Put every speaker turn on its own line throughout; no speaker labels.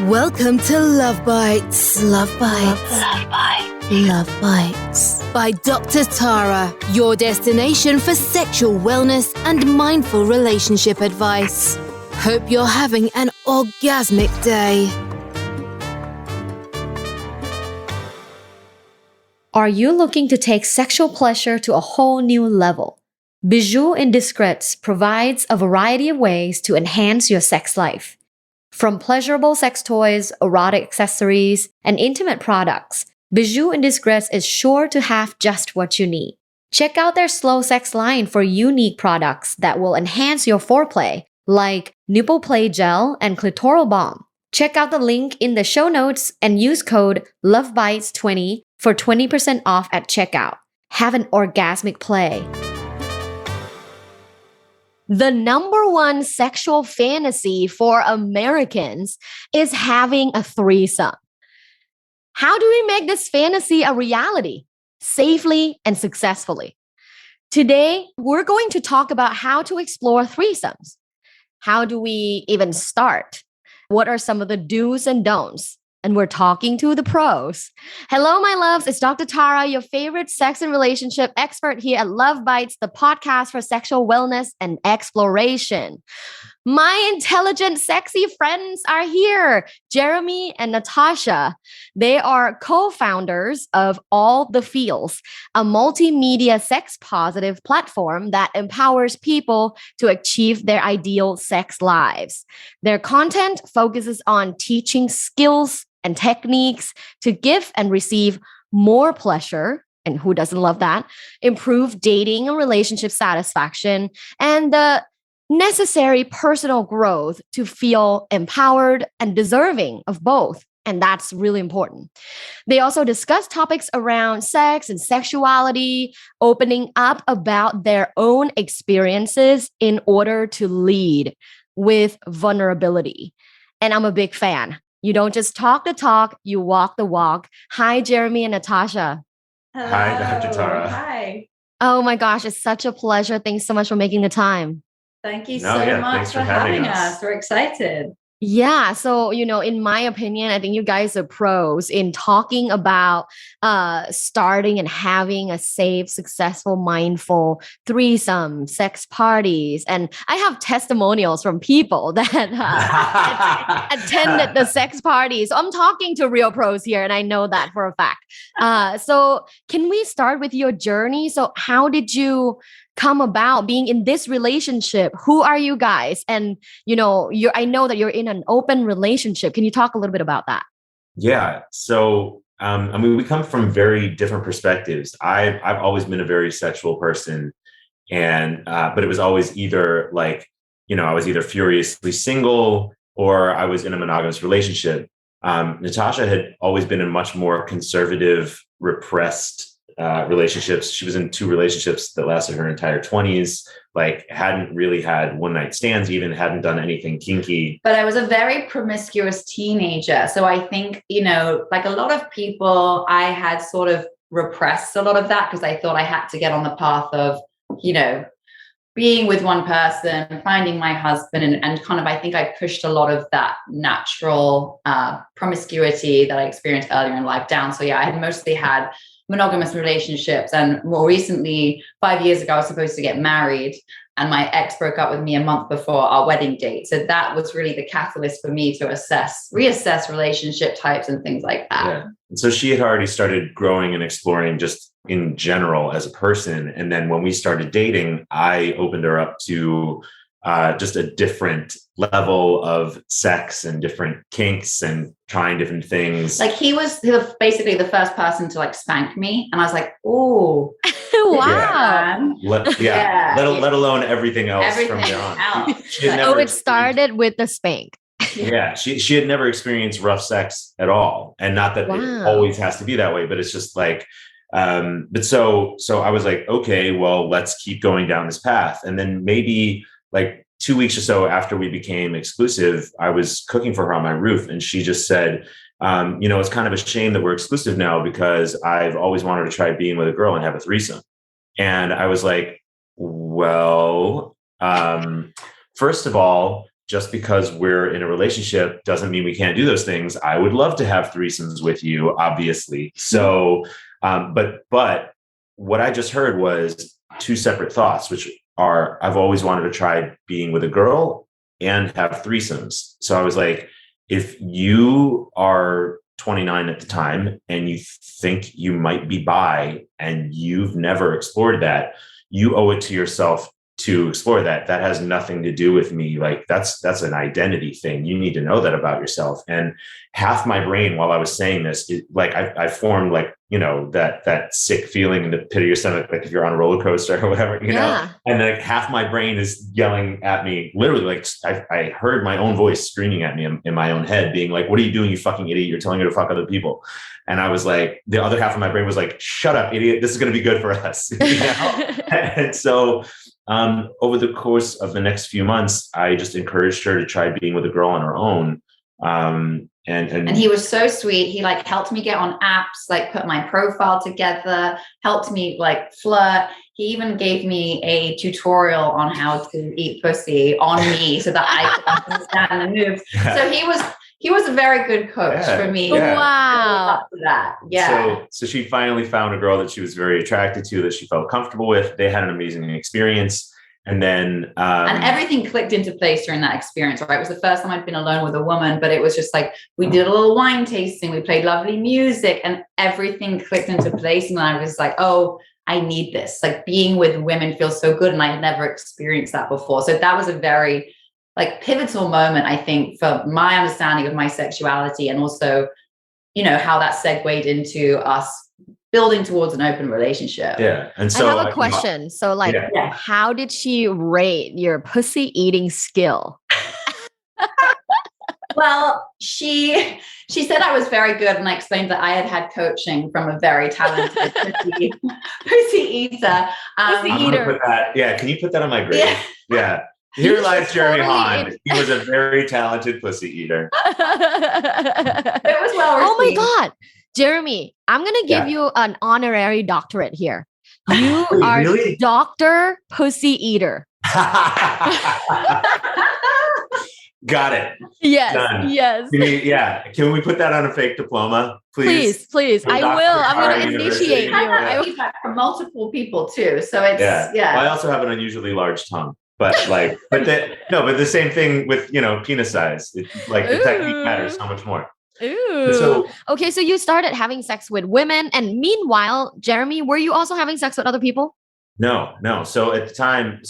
Welcome to Love Bites. Love Bites. Love Bites. Love Bites. By Dr. Tara, your destination for sexual wellness and mindful relationship advice. Hope you're having an orgasmic day.
Are you looking to take sexual pleasure to a whole new level? Bijoux Indiscrets provides a variety of ways to enhance your sex life. From pleasurable sex toys, erotic accessories, and intimate products, Bijoux Indiscrets is sure to have just what you need. Check out their slow sex line for unique products that will enhance your foreplay, like nipple play gel and clitoral balm. Check out the link in the show notes and use code LOVEBITES20 for 20% off at checkout. Have an orgasmic play. The number one sexual fantasy for Americans is having a threesome. How do we make this fantasy a reality safely and successfully? Today, we're going to talk about how to explore threesomes. How do we even start? What are some of the do's and don'ts? And we're talking to the pros. Hello, my loves. It's Dr. Tara, your favorite sex and relationship expert here at Love Bites, the podcast for sexual wellness and exploration. My intelligent, sexy friends are here, Jeremy and Natasha. They are co-founders of Allthefeels, a multimedia sex-positive platform that empowers people to achieve their ideal sex lives. Their content focuses on teaching skills and techniques to give and receive more pleasure, and who doesn't love that, improve dating and relationship satisfaction, and the necessary personal growth to feel empowered and deserving of both. And that's really important. They also discuss topics around sex and sexuality, opening up about their own experiences in order to lead with vulnerability. And I'm a big fan. You don't just talk the talk, you walk the walk. Hi, Jeremy and Natasha.
Hello.
Hi, Dr. Tara.
Hi.
Oh my gosh, it's such a pleasure. Thanks so much for making the time.
Thank you
No,
so
yeah,
much
thanks
for
for having
having
us.
us. We're excited.
Yeah. So, in my opinion, I think you guys are pros in talking about starting and having a safe, successful, mindful threesome, sex parties. And I have testimonials from people that attended the sex parties. So I'm talking to real pros here, and I know that for a fact. So can we start with your journey? So how did you come about being in this relationship? Who are you guys? And I know that you're in an open relationship. Can you talk a little bit about that?
Yeah. So, we come from very different perspectives. I've always been a very sexual person, and but it was always either I was either furiously single or I was in a monogamous relationship. Natasha had always been in much more conservative, repressed relationships. She was in 2 relationships that lasted her entire 20s, hadn't really had one night stands, even hadn't done anything kinky.
But I was a very promiscuous teenager. So I think, like a lot of people, I had sort of repressed a lot of that because I thought I had to get on the path of, being with one person, finding my husband, and kind of, I think I pushed a lot of that natural promiscuity that I experienced earlier in life down. So yeah, I had mostly had monogamous relationships. And more recently, 5 years ago, I was supposed to get married, and my ex broke up with me a month before our wedding date. So that was really the catalyst for me to reassess relationship types and things like that.
Yeah. And so she had already started growing and exploring just in general as a person. And then when we started dating, I opened her up to just a different level of sex and different kinks and trying different things.
Like he was basically the first person to spank me. And I was like, oh,
wow.
Let alone everything else from there on.
It started with the spank.
Yeah, she had never experienced rough sex at all. And not that it always has to be that way, but it's just but so I was like, okay, well, let's keep going down this path. And then maybe 2 weeks or so after we became exclusive, I was cooking for her on my roof, and she just said, it's kind of a shame that we're exclusive now because I've always wanted to try being with a girl and have a threesome. And I was like, well, first of all, just because we're in a relationship doesn't mean we can't do those things. I would love to have threesomes with you, obviously. So, but what I just heard was two separate thoughts, which are, I've always wanted to try being with a girl and have threesomes. So I was like, if you are 29 at the time and you think you might be bi and you've never explored that, you owe it to yourself to explore that. That has nothing to do with me. Like that's an identity thing. You need to know that about yourself. And half my brain, while I was saying this, I formed like, that sick feeling in the pit of your stomach, like if you're on a roller coaster or whatever, know, and like half my brain is yelling at me, literally, like I heard my own voice screaming at me in my own head, being like, what are you doing, you fucking idiot? You're telling her to fuck other people. And I was like, the other half of my brain was like, shut up, idiot. This is going to be good for us. And so over the course of the next few months, I just encouraged her to try being with a girl on her own. And
he was so sweet. He like helped me get on apps, like put my profile together, helped me like flirt. He even gave me a tutorial on how to eat pussy on me so that I could understand the moves. So he was a very good coach for me.
Wow.
Up to that. Yeah.
So she finally found a girl that she was very attracted to, that she felt comfortable with. They had an amazing experience. And then
and everything clicked into place during that experience, right? It was the first time I'd been alone with a woman, but it was just like, we did a little wine tasting, we played lovely music, and everything clicked into place. And I was like, oh, I need this. Like being with women feels so good. And I had never experienced that before. So that was a very like pivotal moment, I think, for my understanding of my sexuality, and also, how that segued into us building towards an open relationship.
Yeah. And so
I have a question. So like, how did she rate your pussy eating skill?
Well, she said I was very good, and I explained that I had coaching from a very talented pussy eater.
Put that, can you put that on my grade? Yeah. Here lies Jeremy Hahn. He was a very talented pussy eater.
It was well received.
Oh my God. Jeremy, I'm going to give you an honorary doctorate here. You are
really?
Dr. Pussy Eater.
Got it.
Yes.
Done.
Yes.
Can we put that on a fake diploma, please?
Please. I will. I'm going to initiate you.
I have feedback from multiple people too. So it's,
Well, I also have an unusually large tongue. But the same thing with, penis size. The technique matters so much more.
Ooh. Okay, so you started having sex with women, and meanwhile, Jeremy, were you also having sex with other people?
No. So at the time,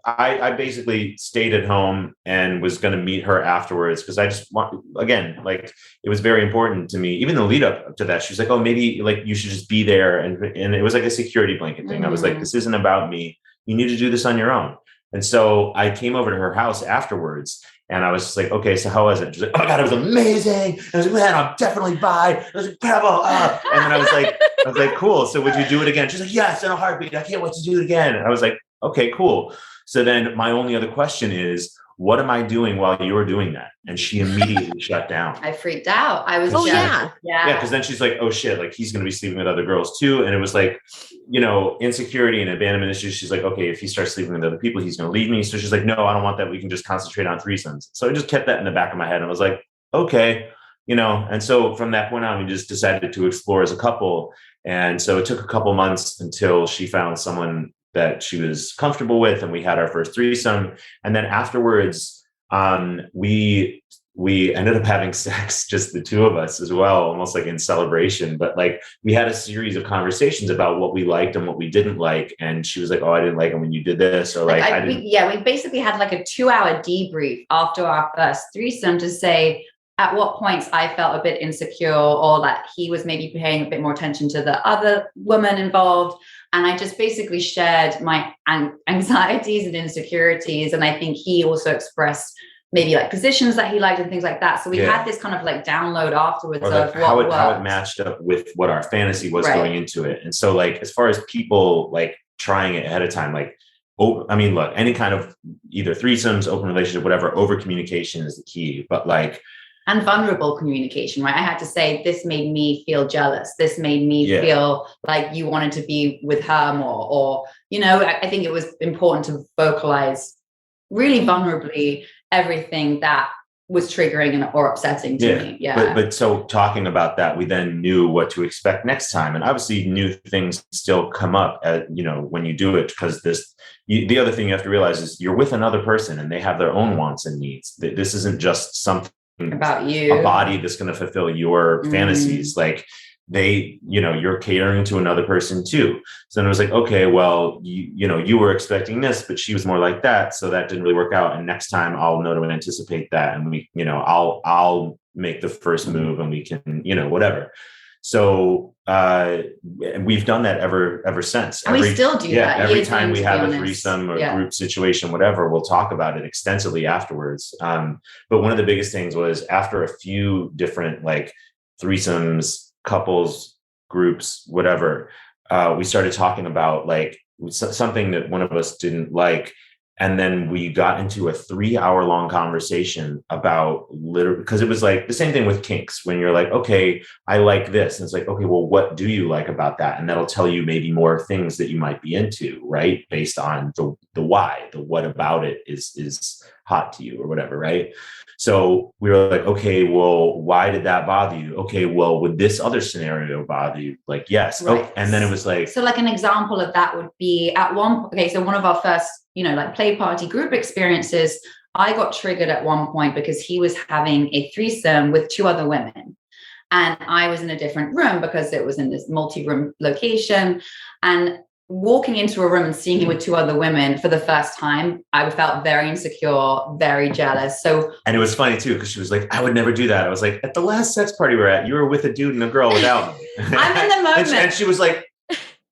I basically stayed at home and was going to meet her afterwards, because I just it was very important to me. Even the lead up to that, she was like, oh, maybe like you should just be there. And it was like a security blanket thing. I was like, this isn't about me. You need to do this on your own. And so I came over to her house afterwards, and I was just like, okay, so how was it? She's like, oh my God, it was amazing. And I was like, man, I'm definitely bi. It was incredible. And then I was like, cool. So would you do it again? She's like, yes, in a heartbeat. I can't wait to do it again. And I was like, okay, cool. So then my only other question is, what am I doing while you were doing that? And she immediately shut down.
I freaked out. I was
yeah.
Because then she's like, oh shit, like he's going to be sleeping with other girls too. And it was like, insecurity and abandonment issues. She's like, okay, if he starts sleeping with other people, he's going to leave me. So she's like, no, I don't want that. We can just concentrate on threesomes. So I just kept that in the back of my head. And I was like, okay, and so from that point on, we just decided to explore as a couple. And so it took a couple months until she found someone that she was comfortable with, and we had our first threesome. And then afterwards, we ended up having sex, just the two of us as well, almost like in celebration. But like we had a series of conversations about what we liked and what we didn't like. And she was like, oh, I didn't like it when you did this. Or like, I didn't.
We basically had like a 2-hour debrief after our first threesome to say at what points I felt a bit insecure, or that he was maybe paying a bit more attention to the other woman involved. And I just basically shared my anxieties and insecurities. And I think he also expressed maybe like positions that he liked and things like that. So we had this kind of like download afterwards of how it
matched up with what our fantasy was going into it. And so like, as far as people like trying it ahead of time, like, look, any kind of either threesomes, open relationship, whatever, over communication is the key. But like,
and vulnerable communication, right? I had to say, this made me feel jealous. This made me feel like you wanted to be with her more, or, I think it was important to vocalize really vulnerably everything that was triggering or upsetting to me. Yeah.
But so talking about that, we then knew what to expect next time. And obviously new things still come up when you do it, because the other thing you have to realize is you're with another person and they have their own wants and needs. This isn't just something
about you,
a body that's going to fulfill your fantasies. Like you're catering to another person too. So then it was like, okay, well, you were expecting this, but she was more like that. So that didn't really work out. And next time I'll know to anticipate that. And we, I'll make the first move and we can, whatever. So we've done that ever since.
And we still do that.
Every time we have a threesome or group situation, whatever, we'll talk about it extensively afterwards. But one of the biggest things was after a few different like threesomes, couples, groups, whatever, we started talking about like something that one of us didn't like. And then we got into a 3-hour long conversation about because it was like the same thing with kinks, when you're like, okay, I like this. And it's like, okay, well, what do you like about that? And that'll tell you maybe more things that you might be into, right? Based on the why, the what about it is hot to you or whatever, right? So we were like, okay, well, why did that bother you? Okay, well, would this other scenario bother you? Like, yes.
Right.
Oh, and then it was like,
so like an example of that would be so one of our first, like play party group experiences, I got triggered at one point because he was having a threesome with 2 other women. And I was in a different room because it was in this multi-room location. And walking into a room and seeing him with 2 other women for the first time, I felt very insecure, very jealous. And
it was funny too, because she was like, I would never do that. I was like, at the last sex party we were at, you were with a dude and a girl without me.
I'm in the moment.
and she was like,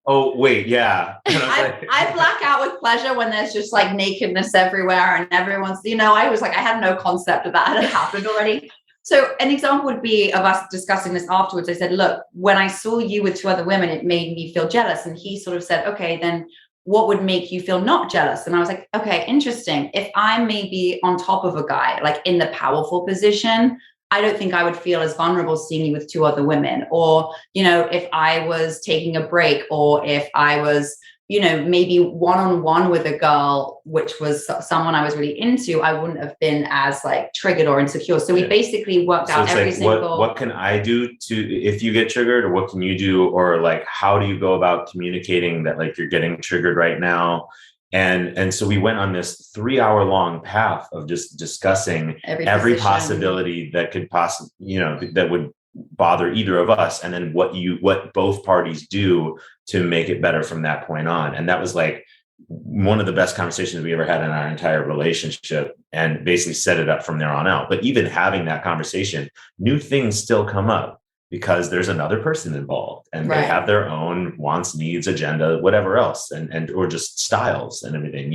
oh, wait, yeah.
I black out with pleasure when there's just like nakedness everywhere and everyone's, I was like, I had no concept of that had happened already. So an example would be of us discussing this afterwards. I said, look, when I saw you with 2 other women, it made me feel jealous. And he sort of said, okay, then what would make you feel not jealous? And I was like, okay, interesting. If I'm maybe on top of a guy, like in the powerful position, I don't think I would feel as vulnerable seeing you with 2 other women. Or, if I was taking a break, or if I was, maybe one-on-one with a girl, which was someone I was really into, I wouldn't have been as like triggered or insecure. So we basically worked out every single.
What can I do if you get triggered, or what can you do? Or like, how do you go about communicating that like you're getting triggered right now? And so we went on this 3-hour long path of just discussing every possibility that could possibly, that would bother either of us, and then what both parties do to make it better from that point on. And that was like one of the best conversations we ever had in our entire relationship, and basically set it up from there on out. But even having that conversation, new things still come up because there's another person involved, and they have their own wants, needs, agenda, whatever else, and or just styles and everything,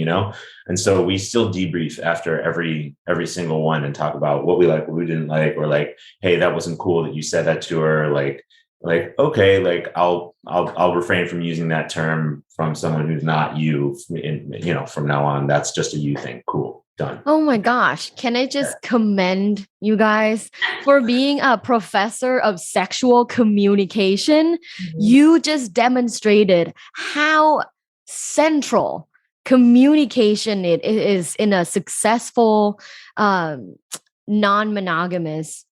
And so we still debrief after every single one and talk about what we like, what we didn't like, or like, hey, that wasn't cool that you said that to her. Like, okay, like I'll refrain from using that term from someone who's not you, from now on. That's just a you thing. Cool. Done.
Oh my gosh. Can I just commend you guys for being a professor of sexual communication? Mm-hmm. You just demonstrated how central communication it is in a successful non-monogamous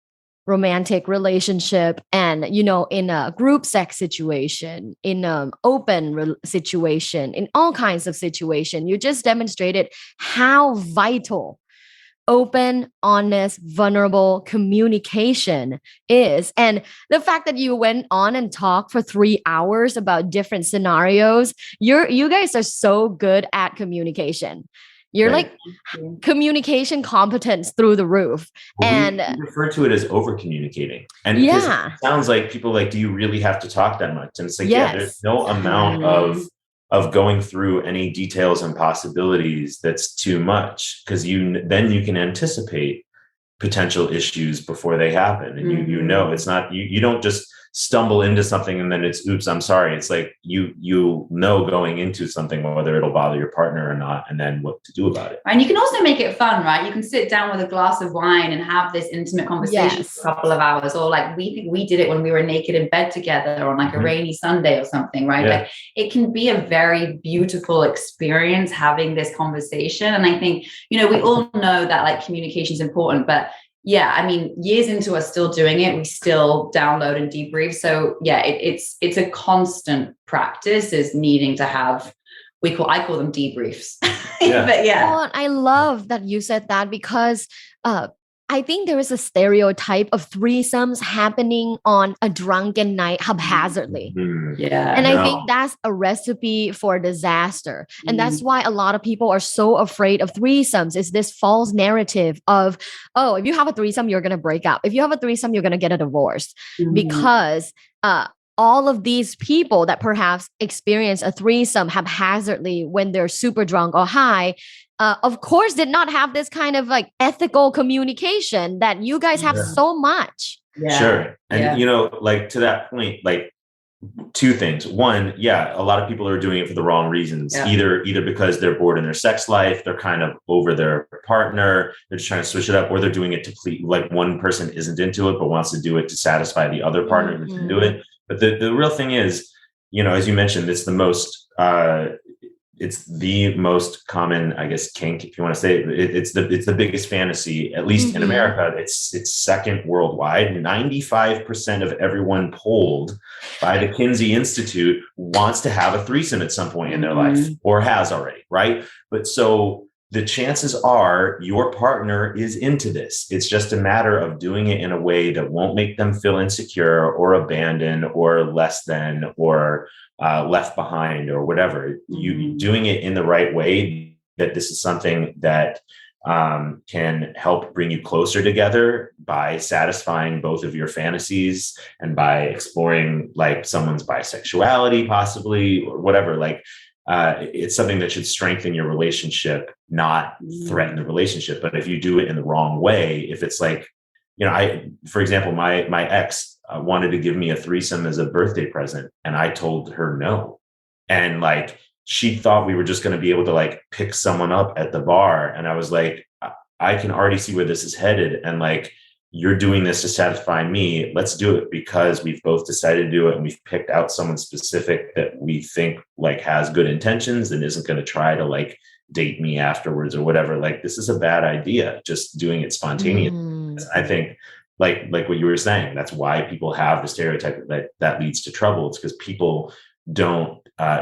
romantic relationship, and in a group sex situation, in an open situation, in all kinds of situation. You just demonstrated how vital open, honest, vulnerable communication is. And the fact that you went on and talked for 3 hours about different scenarios, you guys are so good at communication. You're like communication competence through the roof.
Well, and we refer to it as over communicating. And it sounds like people like, do you really have to talk that much? And it's like, there's no amount of going through any details and possibilities that's too much, because then you can anticipate potential issues before they happen. And it's not, you don't just stumble into something and then it's, oops, I'm sorry. It's like you know going into something whether it'll bother your partner or not, and then what to do about it.
And you can also make it fun, right? You can sit down with a glass of wine and have this intimate conversation for a couple of hours, or like we did it when we were naked in bed together on like a rainy Sunday or something, right? Like it can be a very beautiful experience having this conversation. And I think, you know, we all know that like communication is important, but yeah, I mean, years into us still doing it, we still download and debrief. So yeah, it's a constant practice, is needing to have, I call them debriefs. But yeah.
Well, I love that you said that, because I think there is a stereotype of threesomes happening on a drunken night haphazardly.
Yeah.
And I think that's a recipe for disaster. And that's why a lot of people are so afraid of threesomes, is this false narrative of, oh, if you have a threesome, you're going to break up. If you have a threesome, you're going to get a divorce. Because all of these people that perhaps experience a threesome haphazardly when they're super drunk or high, of course, did not have this kind of like ethical communication that you guys have so much.
Sure. And, you know, like to that point, like two things. One, a lot of people are doing it for the wrong reasons, either because they're bored in their sex life, they're kind of over their partner, they're just trying to switch it up, or they're doing it to please, like one person isn't into it, but wants to do it to satisfy the other partner that's to do it. But the real thing is, you know, as you mentioned, it's the most common, I guess, kink, if you want to say it. It's the biggest fantasy, at least in America. It's second worldwide. 95% of everyone polled by the Kinsey Institute wants to have a threesome at some point in their life, or has already, right? But so the chances are your partner is into this. It's just a matter of doing it in a way that won't make them feel insecure or abandoned or less than or left behind or whatever. You doing it in the right way, that this is something that can help bring you closer together by satisfying both of your fantasies and by exploring like someone's bisexuality possibly, or whatever. Like it's something that should strengthen your relationship, not threaten the relationship. But if you do it in the wrong way, if it's like, you know, for example, my ex wanted to give me a threesome as a birthday present, and I told her no. And like, she thought we were just going to be able to like pick someone up at the bar. And I was like, I can already see where this is headed. And like, you're doing this to satisfy me. Let's do it because we've both decided to do it, and we've picked out someone specific that we think like has good intentions and isn't going to try to like date me afterwards or whatever. Like, this is a bad idea, just doing it spontaneous. I think like what you were saying, that's why people have the stereotype that leads to trouble. It's because people don't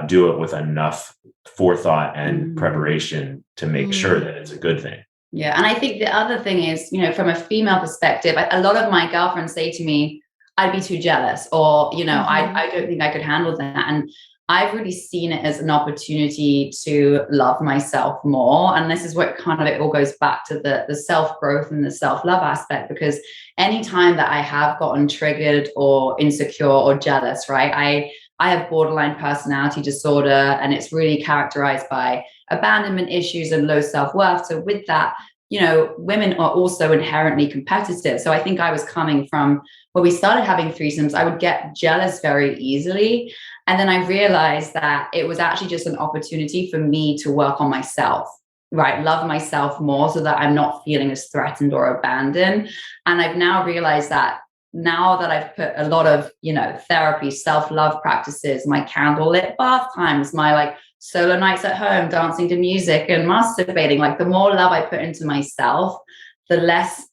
do it with enough forethought and preparation to make sure that it's a good thing.
Yeah. And I think the other thing is, you know, from a female perspective, a lot of my girlfriends say to me, I'd be too jealous, or, you know, I don't think I could handle that. And I've really seen it as an opportunity to love myself more. And this is what kind of it all goes back to the self-growth and the self-love aspect, because anytime that I have gotten triggered or insecure or jealous, right, I have borderline personality disorder, and it's really characterized by abandonment issues and low self-worth. So with that, you know, women are also inherently competitive. So I think I was coming from when we started having threesomes, I would get jealous very easily. And then I realized that it was actually just an opportunity for me to work on myself, right? Love myself more so that I'm not feeling as threatened or abandoned. And I've now realized that now that I've put a lot of, you know, therapy, self-love practices, my candlelit bath times, my like solo nights at home, dancing to music and masturbating, like the more love I put into myself, the less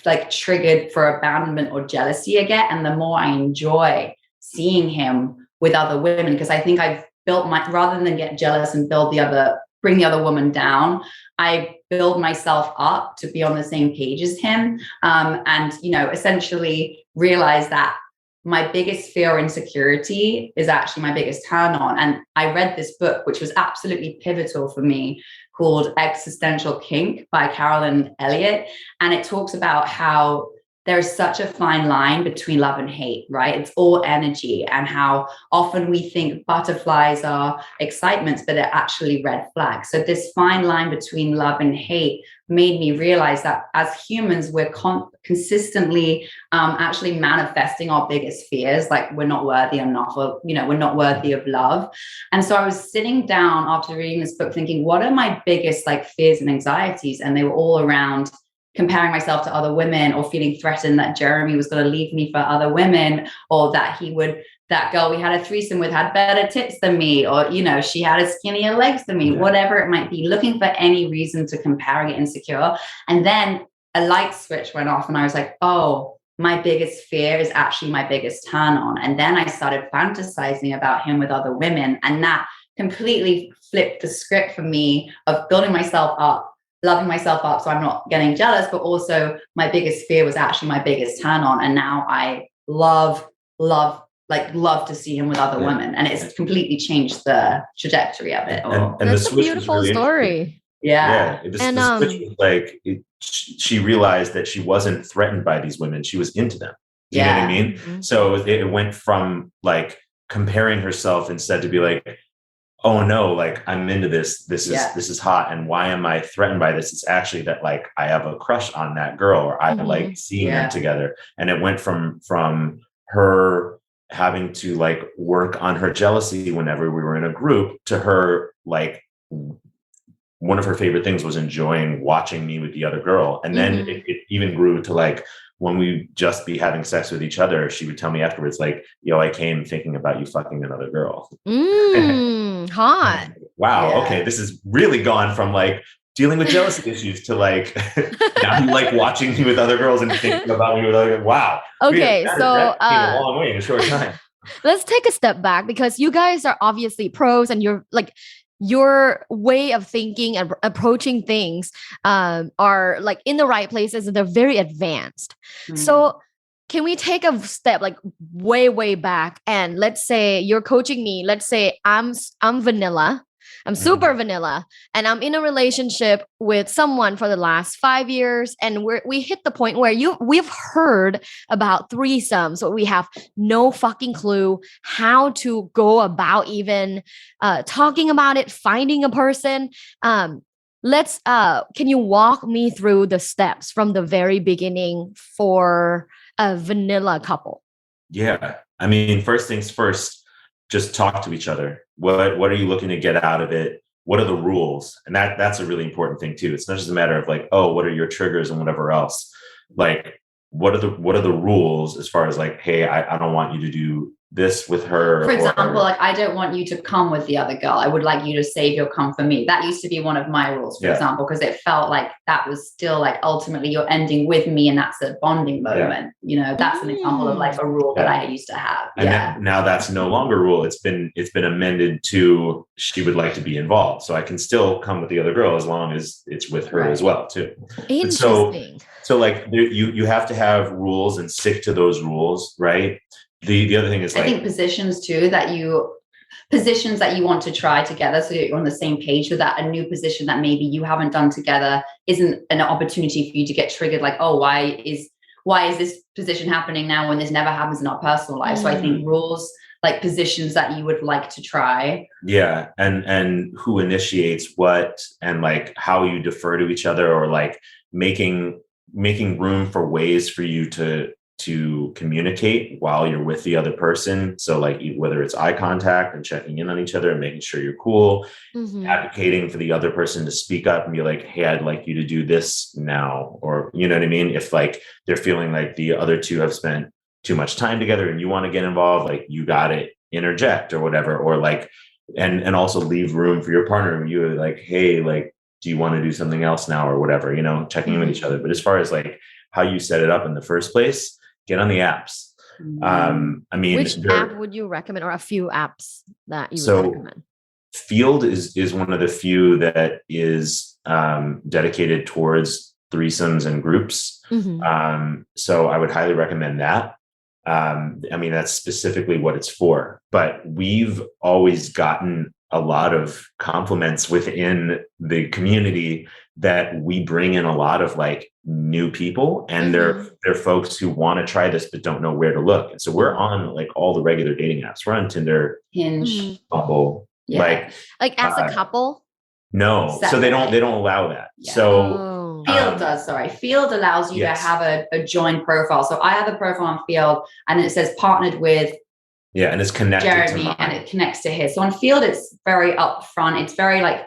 like triggered for abandonment or jealousy I get. And the more I enjoy seeing him with other women, because I think I've built rather than get jealous and bring the other woman down, I build myself up to be on the same page as him. And, you know, essentially realize that my biggest fear or insecurity is actually my biggest turn on. And I read this book, which was absolutely pivotal for me, called Existential Kink by Carolyn Elliott. And it talks about how there is such a fine line between love and hate, right? It's all energy, and how often we think butterflies are excitements, but they're actually red flags. So this fine line between love and hate made me realize that as humans, we're consistently actually manifesting our biggest fears, like we're not worthy enough, or, you know, we're not worthy of love. And so I was sitting down after reading this book thinking, what are my biggest like fears and anxieties? And they were all around comparing myself to other women, or feeling threatened that Jeremy was going to leave me for other women, or that that girl we had a threesome with had better tits than me, or, you know, she had a skinnier legs than me, whatever it might be, looking for any reason to compare and get insecure. And then a light switch went off and I was like, oh, my biggest fear is actually my biggest turn on. And then I started fantasizing about him with other women. And that completely flipped the script for me of building myself up, loving myself up so I'm not getting jealous, but also my biggest fear was actually my biggest turn on. And now I love to see him with other women. And it's completely changed the trajectory of it.
And
that's
the
a beautiful
really
story.
Yeah.
The switch was like, she realized that she wasn't threatened by these women. She was into them. Do you know what I mean? Mm-hmm. So it went from like comparing herself instead to be like, oh no, like I'm into this. This is hot. And why am I threatened by this? It's actually that like I have a crush on that girl, or I like seeing them together. And it went from her having to like work on her jealousy whenever we were in a group to her like one of her favorite things was enjoying watching me with the other girl. And then it even grew to like when we just be having sex with each other, she would tell me afterwards, like, yo, I came thinking about you fucking another girl.
Hot.
Wow. Yeah. Okay. This has really gone from like dealing with jealousy issues to like, now you like watching me with other girls and thinking about me with other girls. Wow.
Okay. So
came a long way in a short time.
Let's take a step back, because you guys are obviously pros, and you're like, your way of thinking and approaching things are like in the right places, and they're very advanced. So can we take a step like way back, and let's say you're coaching me. Let's say I'm vanilla. I'm super vanilla, and I'm in a relationship with someone for the last 5 years, and we hit the point where we've heard about threesomes, so we have no fucking clue how to go about even talking about it, finding a person. Can you walk me through the steps from the very beginning for a vanilla couple?
Yeah, I mean, first things first. Just talk to each other. What are you looking to get out of it? What are the rules? And that's a really important thing too. It's not just a matter of like, oh, what are your triggers and whatever else. Like, what are the rules as far as like, hey, I don't want you to do this with her.
For example, like I don't want you to come with the other girl. I would like you to save your cum for me. That used to be one of my rules, for example, because it felt like that was still like ultimately you're ending with me, and that's a bonding moment. You know, that's an example of like a rule that I used to have.
And now that's no longer a rule. It's been amended to she would like to be involved. So I can still come with the other girl as long as it's with her as well too.
Interesting.
So like you have to have rules and stick to those rules, right? The other thing is, like, I think
positions too, positions that you want to try together, so you're on the same page with that. A new position that maybe you haven't done together isn't an opportunity for you to get triggered. Like, oh, why is this position happening now when this never happens in our personal life? So I think rules, like positions that you would like to try. Yeah,
and who initiates what, and like how you defer to each other, or like making room for ways for you to communicate while you're with the other person. So like whether it's eye contact and checking in on each other and making sure you're cool, advocating for the other person to speak up and be like, hey, I'd like you to do this now. Or, you know what I mean? If like they're feeling like the other two have spent too much time together and you want to get involved, like you got to interject or whatever, or like, and also leave room for your partner. And you're like, hey, like, do you want to do something else now or whatever, you know, checking in with each other. But as far as like how you set it up in the first place, get on the apps. I mean,
which app would you recommend, or a few apps that you would recommend?
Field is one of the few that is dedicated towards threesomes and groups. So I would highly recommend that. I mean, that's specifically what it's for. But we've always gotten a lot of compliments within the community that we bring in a lot of like new people, and they're folks who want to try this but don't know where to look. And so we're on like all the regular dating apps. We're on Tinder, Hinge, Bumble. Like
as a couple?
No. So they don't allow that. So
Field does, sorry. Field allows you to have a joined profile. So I have a profile on Field and it says partnered with
and it's connected
Jeremy
to mine.
and it connects to his. So on Field, it's very upfront. It's very like,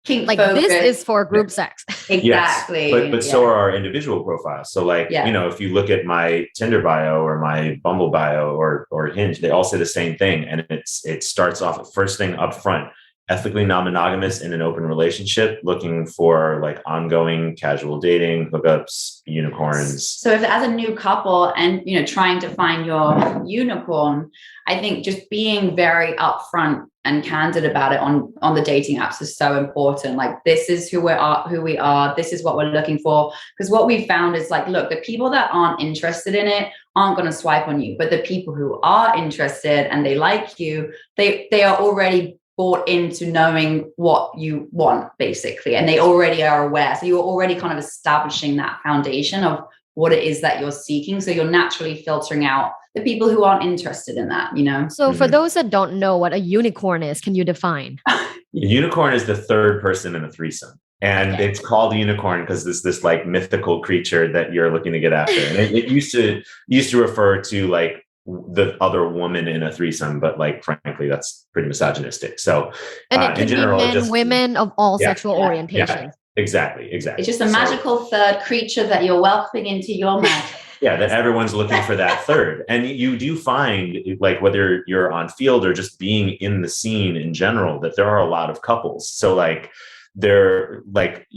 kink
Like
focused.
this is for group sex.
Exactly.
Yes, but so are our individual profiles. So like, if you look at my Tinder bio or my Bumble bio or Hinge, they all say the same thing. And it starts off first thing up front, ethically non-monogamous in an open relationship, looking for like ongoing casual dating, hookups, unicorns.
So if as a new couple and, trying to find your unicorn, I think just being very upfront and candid about it on the dating apps is so important. Like, this is who we are. This is what we're looking for. Because what we found is like, look, the people that aren't interested in it aren't going to swipe on you, but the people who are interested and they like you, they are already bought into knowing what you want, basically, and they already are aware. So you're already kind of establishing that foundation of what it is that you're seeking. So you're naturally filtering out the people who aren't interested in that,
So for those that don't know what a unicorn is, can you define?
A unicorn is the third person in a threesome. And it's called a unicorn because it's this like mythical creature that you're looking to get after. And it used to refer to like the other woman in a threesome, but like frankly, that's pretty misogynistic. So
and it can be men, women of all sexual orientations.
Yeah, exactly.
It's just a magical third creature that you're welcoming into your magic.
That everyone's looking for that third. And you do find, like, whether you're on Field or just being in the scene in general, that there are a lot of couples. So like, they're like,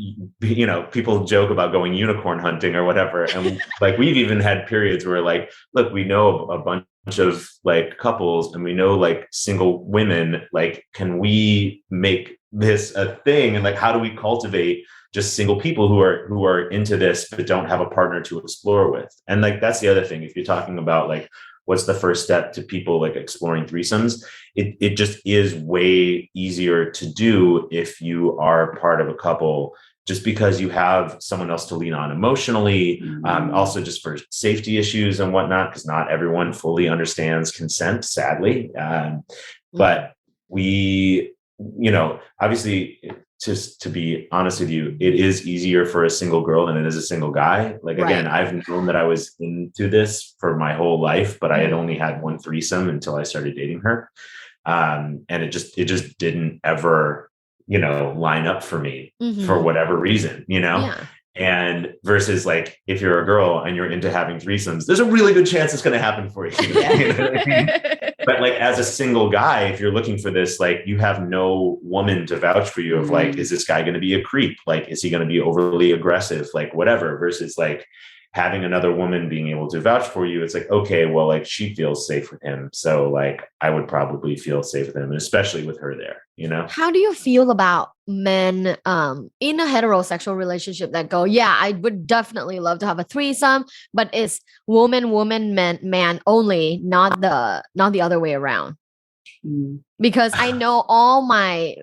people joke about going unicorn hunting or whatever. And like, we've even had periods where like, look, we know a bunch of like couples and we know like single women, like, can we make this a thing? And like, how do we cultivate just single people who are into this, but don't have a partner to explore with? And like, that's the other thing. If you're talking about like, what's the first step to people like exploring threesomes? It just is way easier to do if you are part of a couple, just because you have someone else to lean on emotionally, also just for safety issues and whatnot, because not everyone fully understands consent, sadly. But we, obviously, just to be honest with you, it is easier for a single girl than it is a single guy. Like, again, I've known that I was into this for my whole life, but I had only had one threesome until I started dating her. And it just didn't ever, line up for me for whatever reason, And versus like, if you're a girl and you're into having threesomes, there's a really good chance it's going to happen for you. You know what I mean? But like, as a single guy, if you're looking for this, like, you have no woman to vouch for you of like, is this guy going to be a creep? Like, is he going to be overly aggressive? Like, whatever, versus like having another woman being able to vouch for you. It's like, okay, well, like, she feels safe with him. So like, I would probably feel safe with him, and especially with her there,
How do you feel about men in a heterosexual relationship that go, I would definitely love to have a threesome, but it's woman, man only, not the other way around? Because I know all my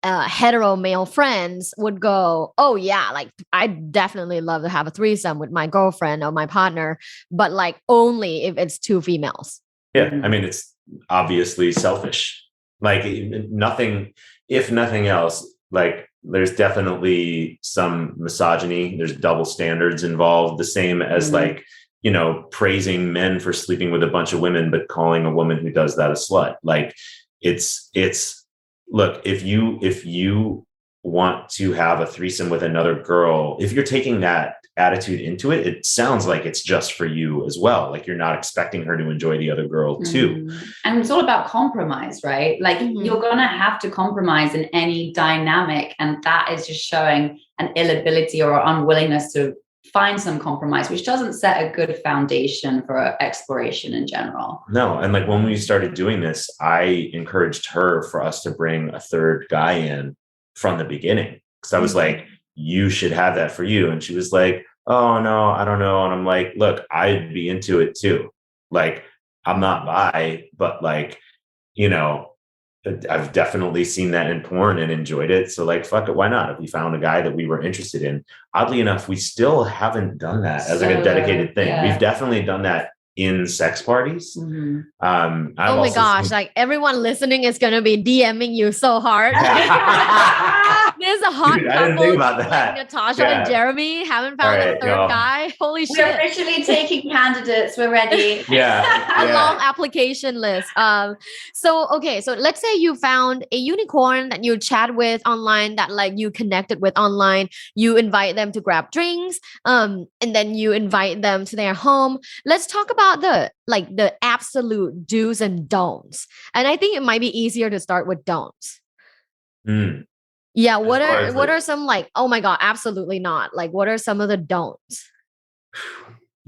hetero male friends would go, oh yeah, like, I definitely love to have a threesome with my girlfriend or my partner, but like only if it's two females.
Yeah, I mean, it's obviously selfish. Like, if nothing else, like, there's definitely some misogyny. There's double standards involved, the same as like, praising men for sleeping with a bunch of women, but calling a woman who does that a slut. Like, it's look, if you want to have a threesome with another girl, if you're taking that attitude into it, it sounds like it's just for you as well. Like, you're not expecting her to enjoy the other girl too.
And it's all about compromise, right? Like, you're going to have to compromise in any dynamic. And that is just showing an inability or unwillingness to find some compromise, which doesn't set a good foundation for exploration in general.
No. And like, when we started doing this, I encouraged her for us to bring a third guy in from the beginning. Cause I was like, you should have that for you. And she was like, oh no, I don't know. And I'm like, look, I'd be into it too. Like, I'm not bi, but like, I've definitely seen that in porn and enjoyed it. So like, fuck it, why not? If we found a guy that we were interested in, oddly enough, we still haven't done that as like a dedicated thing. We've definitely done that in sex parties.
Mhm.
I've
Oh my
also
gosh,
seen-
like everyone listening is gonna be DMing you so hard. There's a hot
Dude,
couple
I didn't think about
like
that.
Natasha and
Yeah.
Jeremy haven't
All
found a
right,
third
y'all.
guy. Holy
We're
shit.
officially taking candidates. We're ready.
Yeah.
A long
Yeah.
application list. So okay, so let's say you found a unicorn that you chat with online, that like you connected with online. You invite them to grab drinks, and then you invite them to their home. Let's talk about the absolute do's and don'ts. And I think it might be easier to start with don'ts.
Mm.
Yeah,
As far as
what
like-
are some like, oh my god, absolutely not. Like what are some of the don'ts?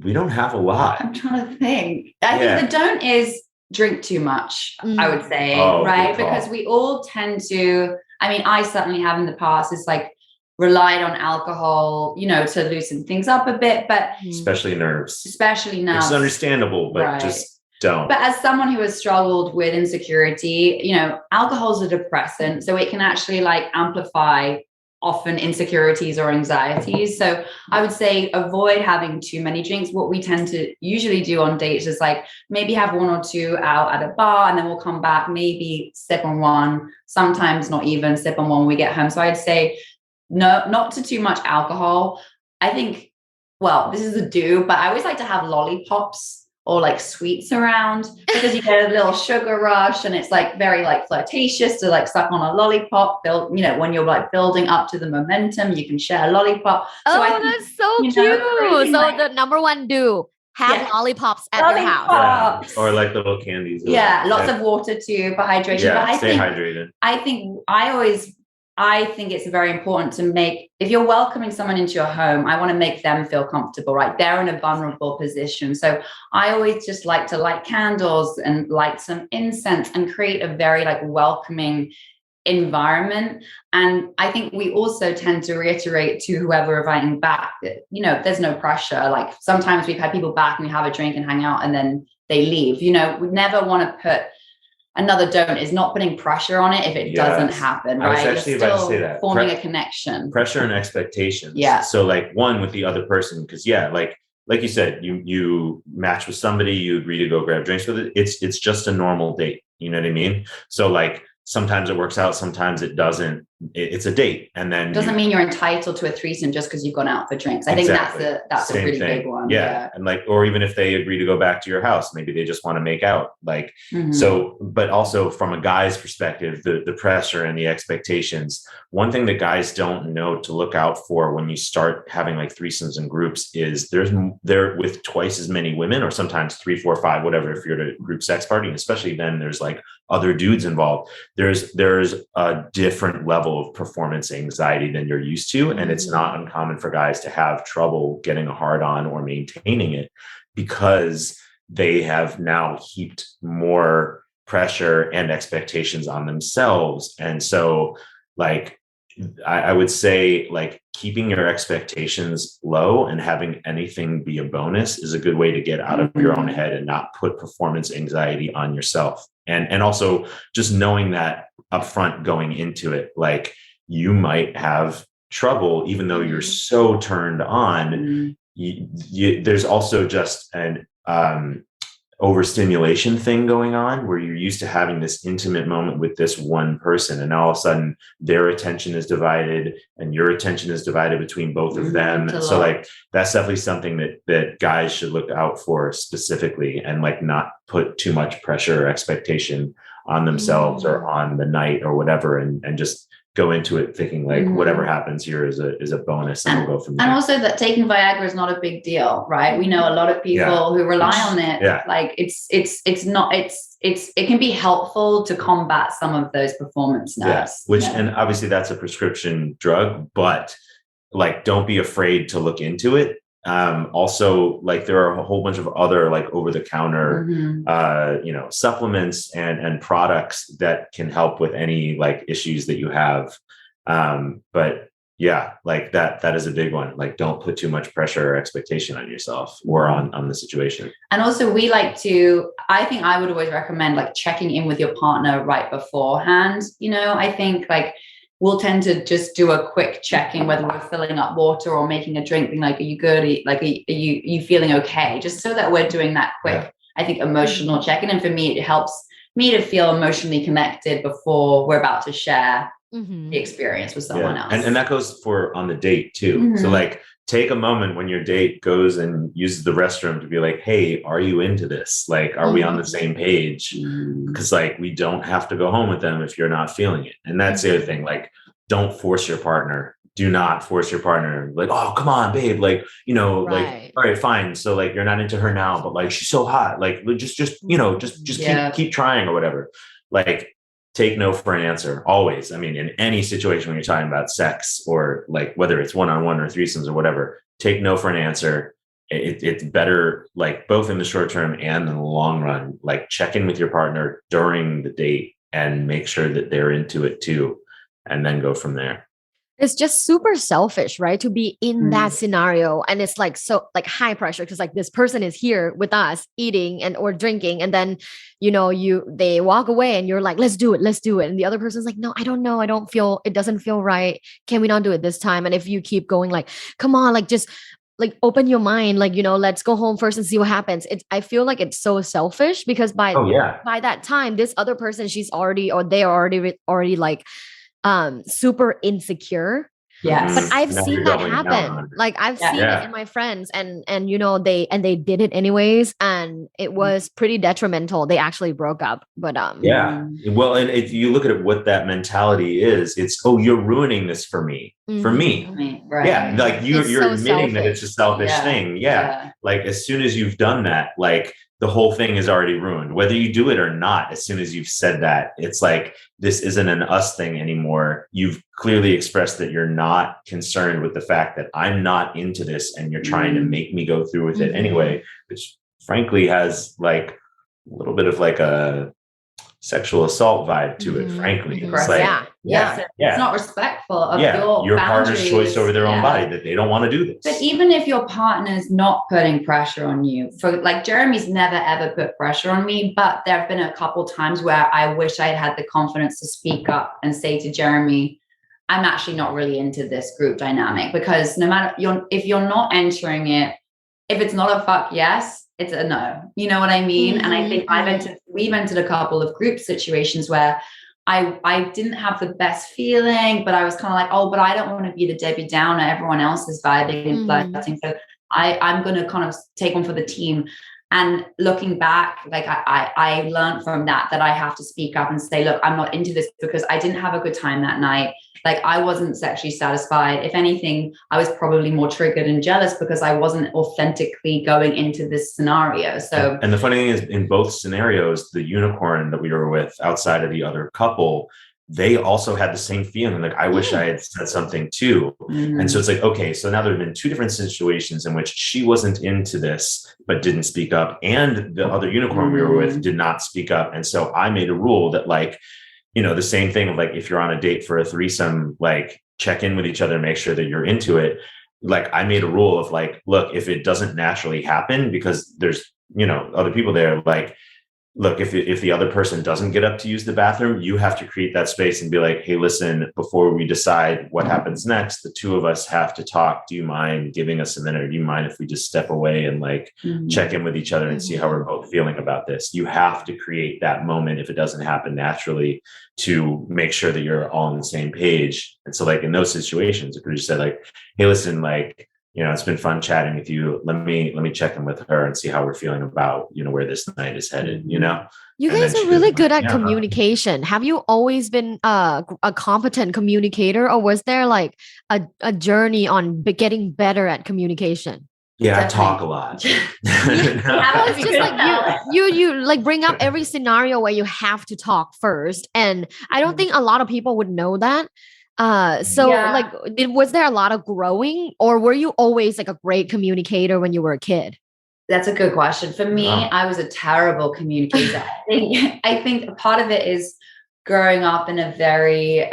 We don't have a lot.
I'm trying to think. I
Yeah.
think the don't is drink too much, I
Mm.
would say,
Oh,
right?
good call.
Because we all tend to, I mean, I certainly have in the past, it's like relied on alcohol, to loosen things up a bit, but
Especially nerves.
especially now.
It's understandable, but
Right.
just don't.
But as someone who has struggled with insecurity, alcohol is a depressant, so it can actually like amplify often insecurities or anxieties. So I would say avoid having too many drinks. What we tend to usually do on dates is like maybe have one or two out at a bar, and then we'll come back, maybe sip on one, sometimes not even sip on one when we get home. So I'd say no, not to too much alcohol. I think, well, this is a do, but I always like to have lollipops or like sweets around, because you get a little sugar rush, and it's like very like flirtatious to like suck on a lollipop. When you're like building up to the momentum, you can share a lollipop.
Oh,
I think,
that's so cute.
creating,
So
like-
the number one do, have
Yeah.
lollipops at your house.
Lollipops.
Yeah. Or like little candies.
Yeah, lots of water too for hydration.
Yeah,
But
stay hydrated.
I think it's very important to make, if you're welcoming someone into your home, I want to make them feel comfortable, right? They're in a vulnerable position. So I always just like to light candles and light some incense and create a very like welcoming environment. And I think we also tend to reiterate to whoever we're inviting back that, there's no pressure. Like sometimes we've had people back and we have a drink and hang out and then they leave. We never want to put, another don't is not putting pressure on it if it doesn't happen,
I was
right?
actually
You're
about to
still
say that.
forming a connection.
Pressure and expectations.
Yeah.
So like one with the other person, because like you said, you match with somebody, you agree to go grab drinks with it. It's just a normal date. You know what I mean? So like sometimes it works out, sometimes it doesn't. It's a date, and then
Doesn't mean you're entitled to a threesome just because you've gone out for drinks. I
Exactly.
think that's a
Same
pretty
thing.
big one.
Yeah. And like, or even if they agree to go back to your house, maybe they just want to make out. Like,
Mhm.
so, but also from a guy's perspective, the pressure and the expectations, one thing that guys don't know to look out for when you start having like threesomes and groups is they're with twice as many women, or sometimes 3, 4, 5, whatever, if you're at a group sex party, and especially then there's like other dudes involved. There's a different level of performance anxiety than you're used to. And it's not uncommon for guys to have trouble getting a hard on or maintaining it, because they have now heaped more pressure and expectations on themselves. And so like, I would say like keeping your expectations low and having anything be a bonus is a good way to get out of your own head and not put performance anxiety on yourself. And also just knowing that upfront going into it, like you might have trouble, even though you're so turned on. There's also just an overstimulation thing going on where you're used to having this intimate moment with this one person, and all of a sudden their attention is divided and your attention is divided between both of them. So like that's definitely something that guys should look out for specifically, and like not put too much pressure or expectation on themselves or on the night or whatever, and just go into it thinking like whatever happens here is a bonus, and we'll go from there.
And also that taking Viagra is not a big deal, right? We know a lot of people who rely on it.
Yeah.
Like it can be helpful to combat some of those performance nerves.
And obviously that's a prescription drug, but like don't be afraid to look into it. Also, like there are a whole bunch of other like over-the-counter supplements and products that can help with any like issues that you have. But yeah, like that is a big one. Like don't put too much pressure or expectation on yourself or on the situation.
And also I think I would always recommend like checking in with your partner right beforehand. I think like we'll tend to just do a quick check-in, whether we're filling up water or making a drink, being like, are you good? Are you feeling okay? Just so that we're doing that quick, I think, emotional check-in. And for me, it helps me to feel emotionally connected before we're about to share the experience with someone else.
And that goes for on the date too. So like, take a moment when your date goes and uses the restroom to be like, hey, are you into this? Like, are we on the same page? Because like, we don't have to go home with them if you're not feeling it. And that's the other thing. Like, don't force your partner. Do not force your partner. Like, oh, come on, babe. Like, you know, like, all right, fine. So like, you're not into her now, but like, she's so hot. Like, just you know, just keep trying or whatever. Like, take no for an answer always. I mean, in any situation when you're talking about sex or like whether it's one-on-one or threesomes or whatever, take no for an answer. It's better, like both in the short term and in the long run, like check in with your partner during the date and make sure that they're into it too, and then go from there.
It's just super selfish, right? To be in that scenario. And it's like, so like high pressure because like this person is here with us eating and or drinking. And then, you know, they walk away and you're like, let's do it. And the other person's like, no, I don't know. It doesn't feel right. Can we not do it this time? And if you keep going like, come on, like just like open your mind, like, you know, let's go home first and see what happens. I feel like it's so selfish because by that time, this other person, they're already like, super insecure.
Yes.
But I've seen that happen. Like I've seen it in my friends and you know, they did it anyways. And it was pretty detrimental. They actually broke up. But
well, and if you look at it, what that mentality is, it's, oh, you're ruining this for me. Right. Yeah. Like you're so admitting selfish. That it's a selfish thing. Like as soon as you've done that, like the whole thing is already ruined, whether you do it or not. As soon as you've said that, it's like, this isn't an us thing anymore. You've clearly expressed that you're not concerned with the fact that I'm not into this and you're trying to make me go through with it anyway, which frankly has like a little bit of like a sexual assault vibe to it, frankly. It's like,
it's not respectful of
your partner's choice over their own body, that they don't want to do this.
But even if your partner's not putting pressure on you, for like Jeremy's never ever put pressure on me, but there have been a couple times where I wish I'd had the confidence to speak up and say to Jeremy, I'm actually not really into this group dynamic, because no matter if you're not entering it, if it's not a fuck yes, it's a no. You know what I mean? And I think we've entered a couple of group situations where I didn't have the best feeling, but I was kind of like, oh, but I don't want to be the Debbie Downer. Everyone else is vibing and flirting. So I'm going to kind of take one for the team. And looking back, like I learned from that I have to speak up and say, look, I'm not into this because I didn't have a good time that night. Like I wasn't sexually satisfied. If anything, I was probably more triggered and jealous because I wasn't authentically going into this scenario. So,
and the funny thing is, in both scenarios, the unicorn that we were with outside of the other couple, they also had the same feeling. Like, I wish I had said something too. And so it's like, okay, so now there have been two different situations in which she wasn't into this, but didn't speak up. And the other unicorn we were with did not speak up. And so I made a rule that, like, you know, the same thing of like, if you're on a date for a threesome, like check in with each other, make sure that you're into it. Like I made a rule of like, look, if it doesn't naturally happen, because there's, you know, other people there, like, look, if the other person doesn't get up to use the bathroom, you have to create that space and be like, hey, listen, before we decide what happens next, the two of us have to talk. Do you mind giving us a minute? Or do you mind if we just step away and like check in with each other and see how we're both feeling about this? You have to create that moment if it doesn't happen naturally to make sure that you're all on the same page. And so like in those situations, if we just said like, hey, listen, like, you know, it's been fun chatting with you. Let me check in with her and see how we're feeling about, you know, where this night is headed, you know?
You guys are really good at communication. Have you always been a competent communicator, or was there like a journey on getting better at communication?
Yeah, I talk a lot.
It's just like you like bring up every scenario where you have to talk first. And I don't think a lot of people would know that. Like, was there a lot of growing, or were you always like a great communicator when you were a kid?
That's a good question. For me, I was a terrible communicator. I think a part of it is growing up in a very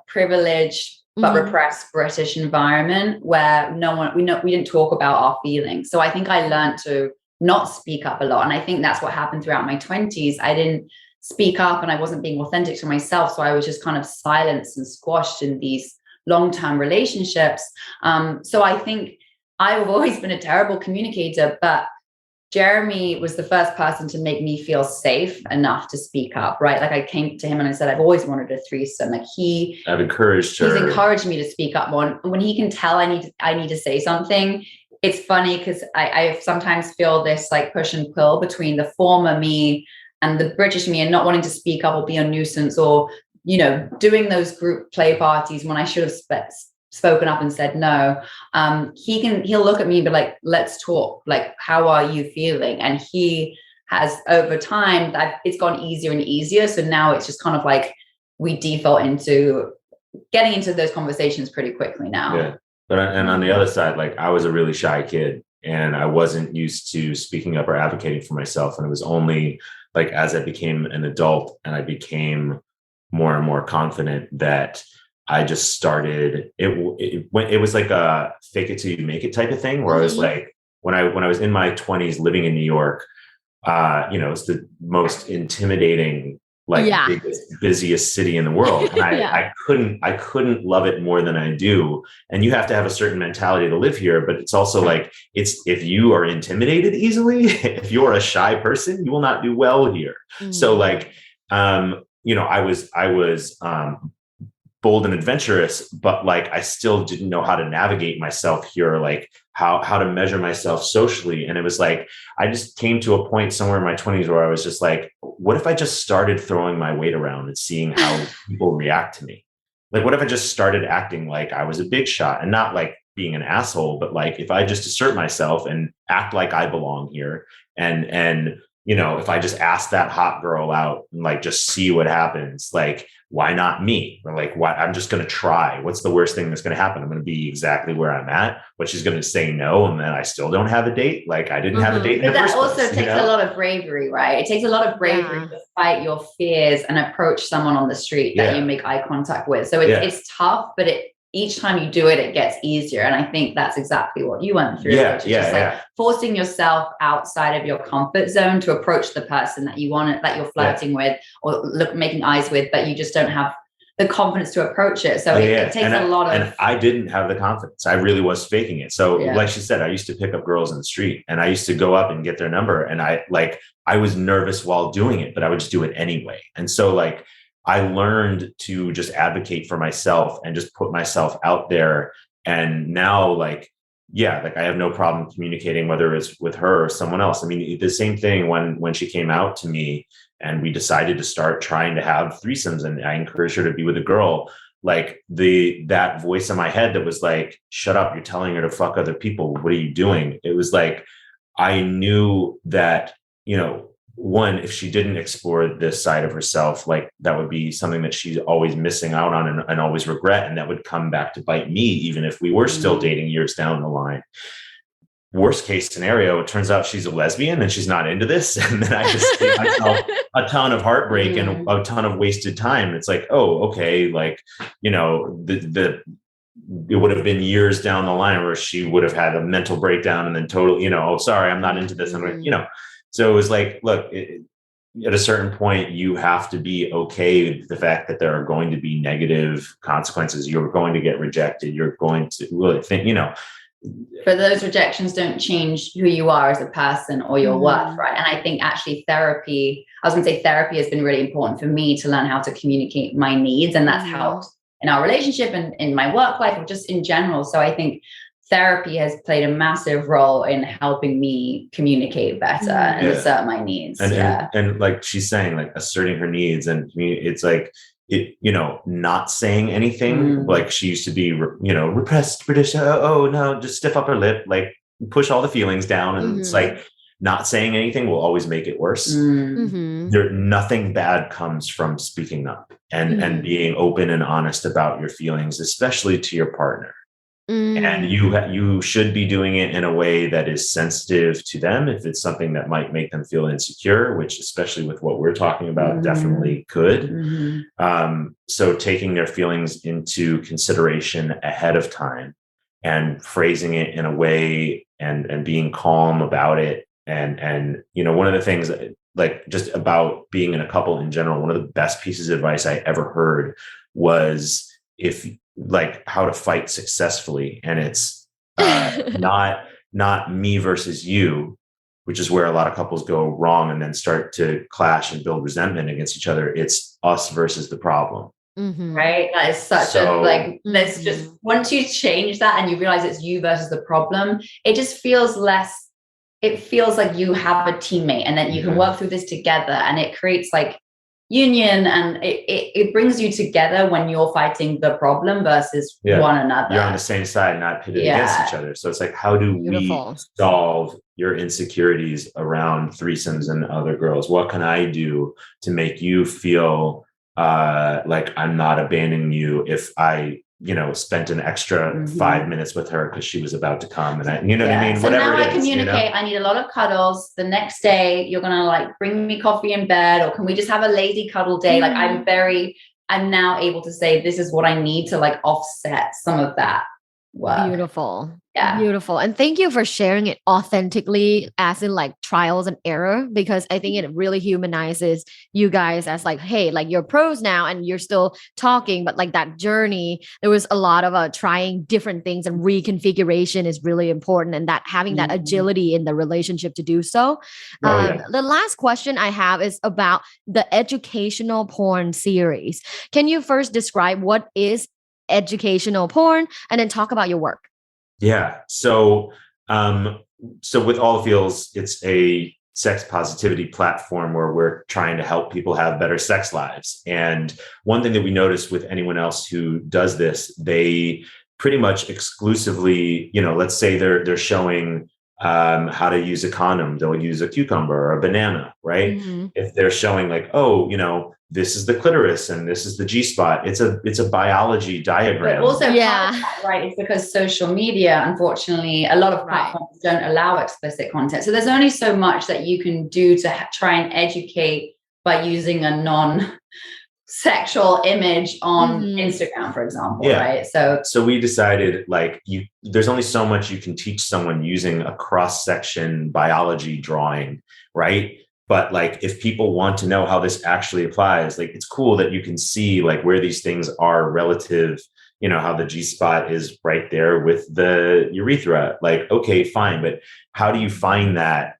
privileged but repressed British environment where we didn't talk about our feelings. So I think I learned to not speak up a lot. And I think that's what happened throughout my 20s. I didn't speak up and I wasn't being authentic to myself. So I was just kind of silenced and squashed in these long-term relationships. So I think I've always been a terrible communicator, but Jeremy was the first person to make me feel safe enough to speak up, right? Like I came to him and I said, I've always wanted a threesome. Like
I've encouraged her.
He's encouraged me to speak up more. When he can tell I need to say something, it's funny because I sometimes feel this like push and pull between the former me and the British me, and not wanting to speak up or be a nuisance, or, you know, doing those group play parties when I should have spoken up and said no. He'll look at me and be like, let's talk. Like, how are you feeling? And he has, over time, it's gone easier and easier. So now it's just kind of like we default into getting into those conversations pretty quickly now.
Yeah. But and on the other side, like I was a really shy kid and I wasn't used to speaking up or advocating for myself. And it was only like as I became an adult and I became more and more confident that I just started, it was like a fake it till you make it type of thing, where I was like, when I was in my 20s living in New York, you know, it's the most intimidating, like biggest, busiest city in the world. And I couldn't love it more than I do. And you have to have a certain mentality to live here, but it's also like, if you are intimidated easily, if you're a shy person, you will not do well here. So like, you know, I was bold and adventurous, but like I still didn't know how to navigate myself here, like how to measure myself socially. And it was like I just came to a point somewhere in my 20s where I was just like, what if I just started throwing my weight around and seeing how people react to me? Like, what if I just started acting like I was a big shot, and not like being an asshole, but like if I just assert myself and act like I belong here, and you know, if I just ask that hot girl out and like just see what happens, like, why not me? Or like, why? I'm just going to try. What's the worst thing that's going to happen? I'm going to be exactly where I'm at, but she's going to say no. And then I still don't have a date. Like I didn't have a date.
But that also takes a lot of bravery, right? It takes a lot of bravery to fight your fears and approach someone on the street that you make eye contact with. So it's tough, but each time you do it, it gets easier. And I think that's exactly what you went through. Like forcing yourself outside of your comfort zone to approach the person that you want, that you're flirting with or making eyes with, but you just don't have the confidence to approach it. So it takes a lot of...
And I didn't have the confidence. I really was faking it. So like she said, I used to pick up girls in the street and I used to go up and get their number. And I was nervous while doing it, but I would just do it anyway. And so like, I learned to just advocate for myself and just put myself out there. And now like I have no problem communicating, whether it's with her or someone else. I mean, the same thing when she came out to me and we decided to start trying to have threesomes and I encouraged her to be with a girl, like that voice in my head that was like, shut up, you're telling her to fuck other people. What are you doing? It was like, I knew that, you know, one, if she didn't explore this side of herself, like that would be something that she's always missing out on and always regret. And that would come back to bite me, even if we were still dating years down the line. Worst case scenario, it turns out she's a lesbian and she's not into this. And then I just gave myself a ton of heartbreak and a ton of wasted time. It's like, oh, okay. Like, you know, it would have been years down the line where she would have had a mental breakdown and then totally, you know, oh, sorry, I'm not into this. I'm like, you know, so it was like, look, at a certain point, you have to be okay with the fact that there are going to be negative consequences. You're going to get rejected. You're going to really think, you know.
But those rejections don't change who you are as a person or your worth, right? And I think actually therapy has been really important for me to learn how to communicate my needs. And that's helped in our relationship and in my work life or just in general. So I think therapy has played a massive role in helping me communicate better and assert my needs.
And like she's saying, like asserting her needs, and it's like, you know, not saying anything. Like she used to be, you know, repressed British. Oh no, just stiff up her lip, like push all the feelings down. And it's like not saying anything will always make it worse. Nothing bad comes from speaking up and being open and honest about your feelings, especially to your partner. And you should be doing it in a way that is sensitive to them. If it's something that might make them feel insecure, which especially with what we're talking about definitely could. So taking their feelings into consideration ahead of time and phrasing it in a way and being calm about it. And, you know, one of the things that like just about being in a couple in general, one of the best pieces of advice I ever heard was if like how to fight successfully. And it's not me versus you, which is where a lot of couples go wrong and then start to clash and build resentment against each other. It's us versus the problem.
Right? That is such a like, let's just, once you change that and you realize it's you versus the problem, it just feels less, it feels like you have a teammate and that you can work through this together, and it creates like union, and it brings you together when you're fighting the problem versus one another.
You're on the same side, not pitted against each other. So it's like, how do we solve your insecurities around threesomes and other girls? What can I do to make you feel like I'm not abandoning you if I, spent an extra 5 minutes with her because she was about to come, and I, what I mean?
So
whatever
now I communicate, I need a lot of cuddles. The next day you're going to like bring me coffee in bed, or can we just have a lady cuddle day? Like I'm now able to say, this is what I need to like offset some of that work.
Beautiful. Yeah. Beautiful. And thank you for sharing it authentically, as in like trials and error, because I think it really humanizes you guys as like, hey, like you're pros now and you're still talking, but like that journey, there was a lot of trying different things, and reconfiguration is really important, and that having that agility in the relationship to do so. The last question I have is about the educational porn series. Can you first describe what is educational porn and then talk about your work?
Yeah. So with Allthefeels, it's a sex positivity platform where we're trying to help people have better sex lives. And one thing that we notice with anyone else who does this, they pretty much exclusively, let's say they're showing how to use a condom, they'll use a cucumber or a banana, right? If they're showing like, this is the clitoris and this is the G-spot, it's a biology diagram.
But also, right, it's because social media, unfortunately, a lot of platforms don't allow explicit content. So there's only so much that you can do to try and educate by using a non-sexual image on Instagram, for example, right? So
we decided like there's only so much you can teach someone using a cross-section biology drawing, right? But like, if people want to know how this actually applies, like it's cool that you can see like where these things are relative, how the G-spot is right there with the urethra. Like, okay, fine. But how do you find that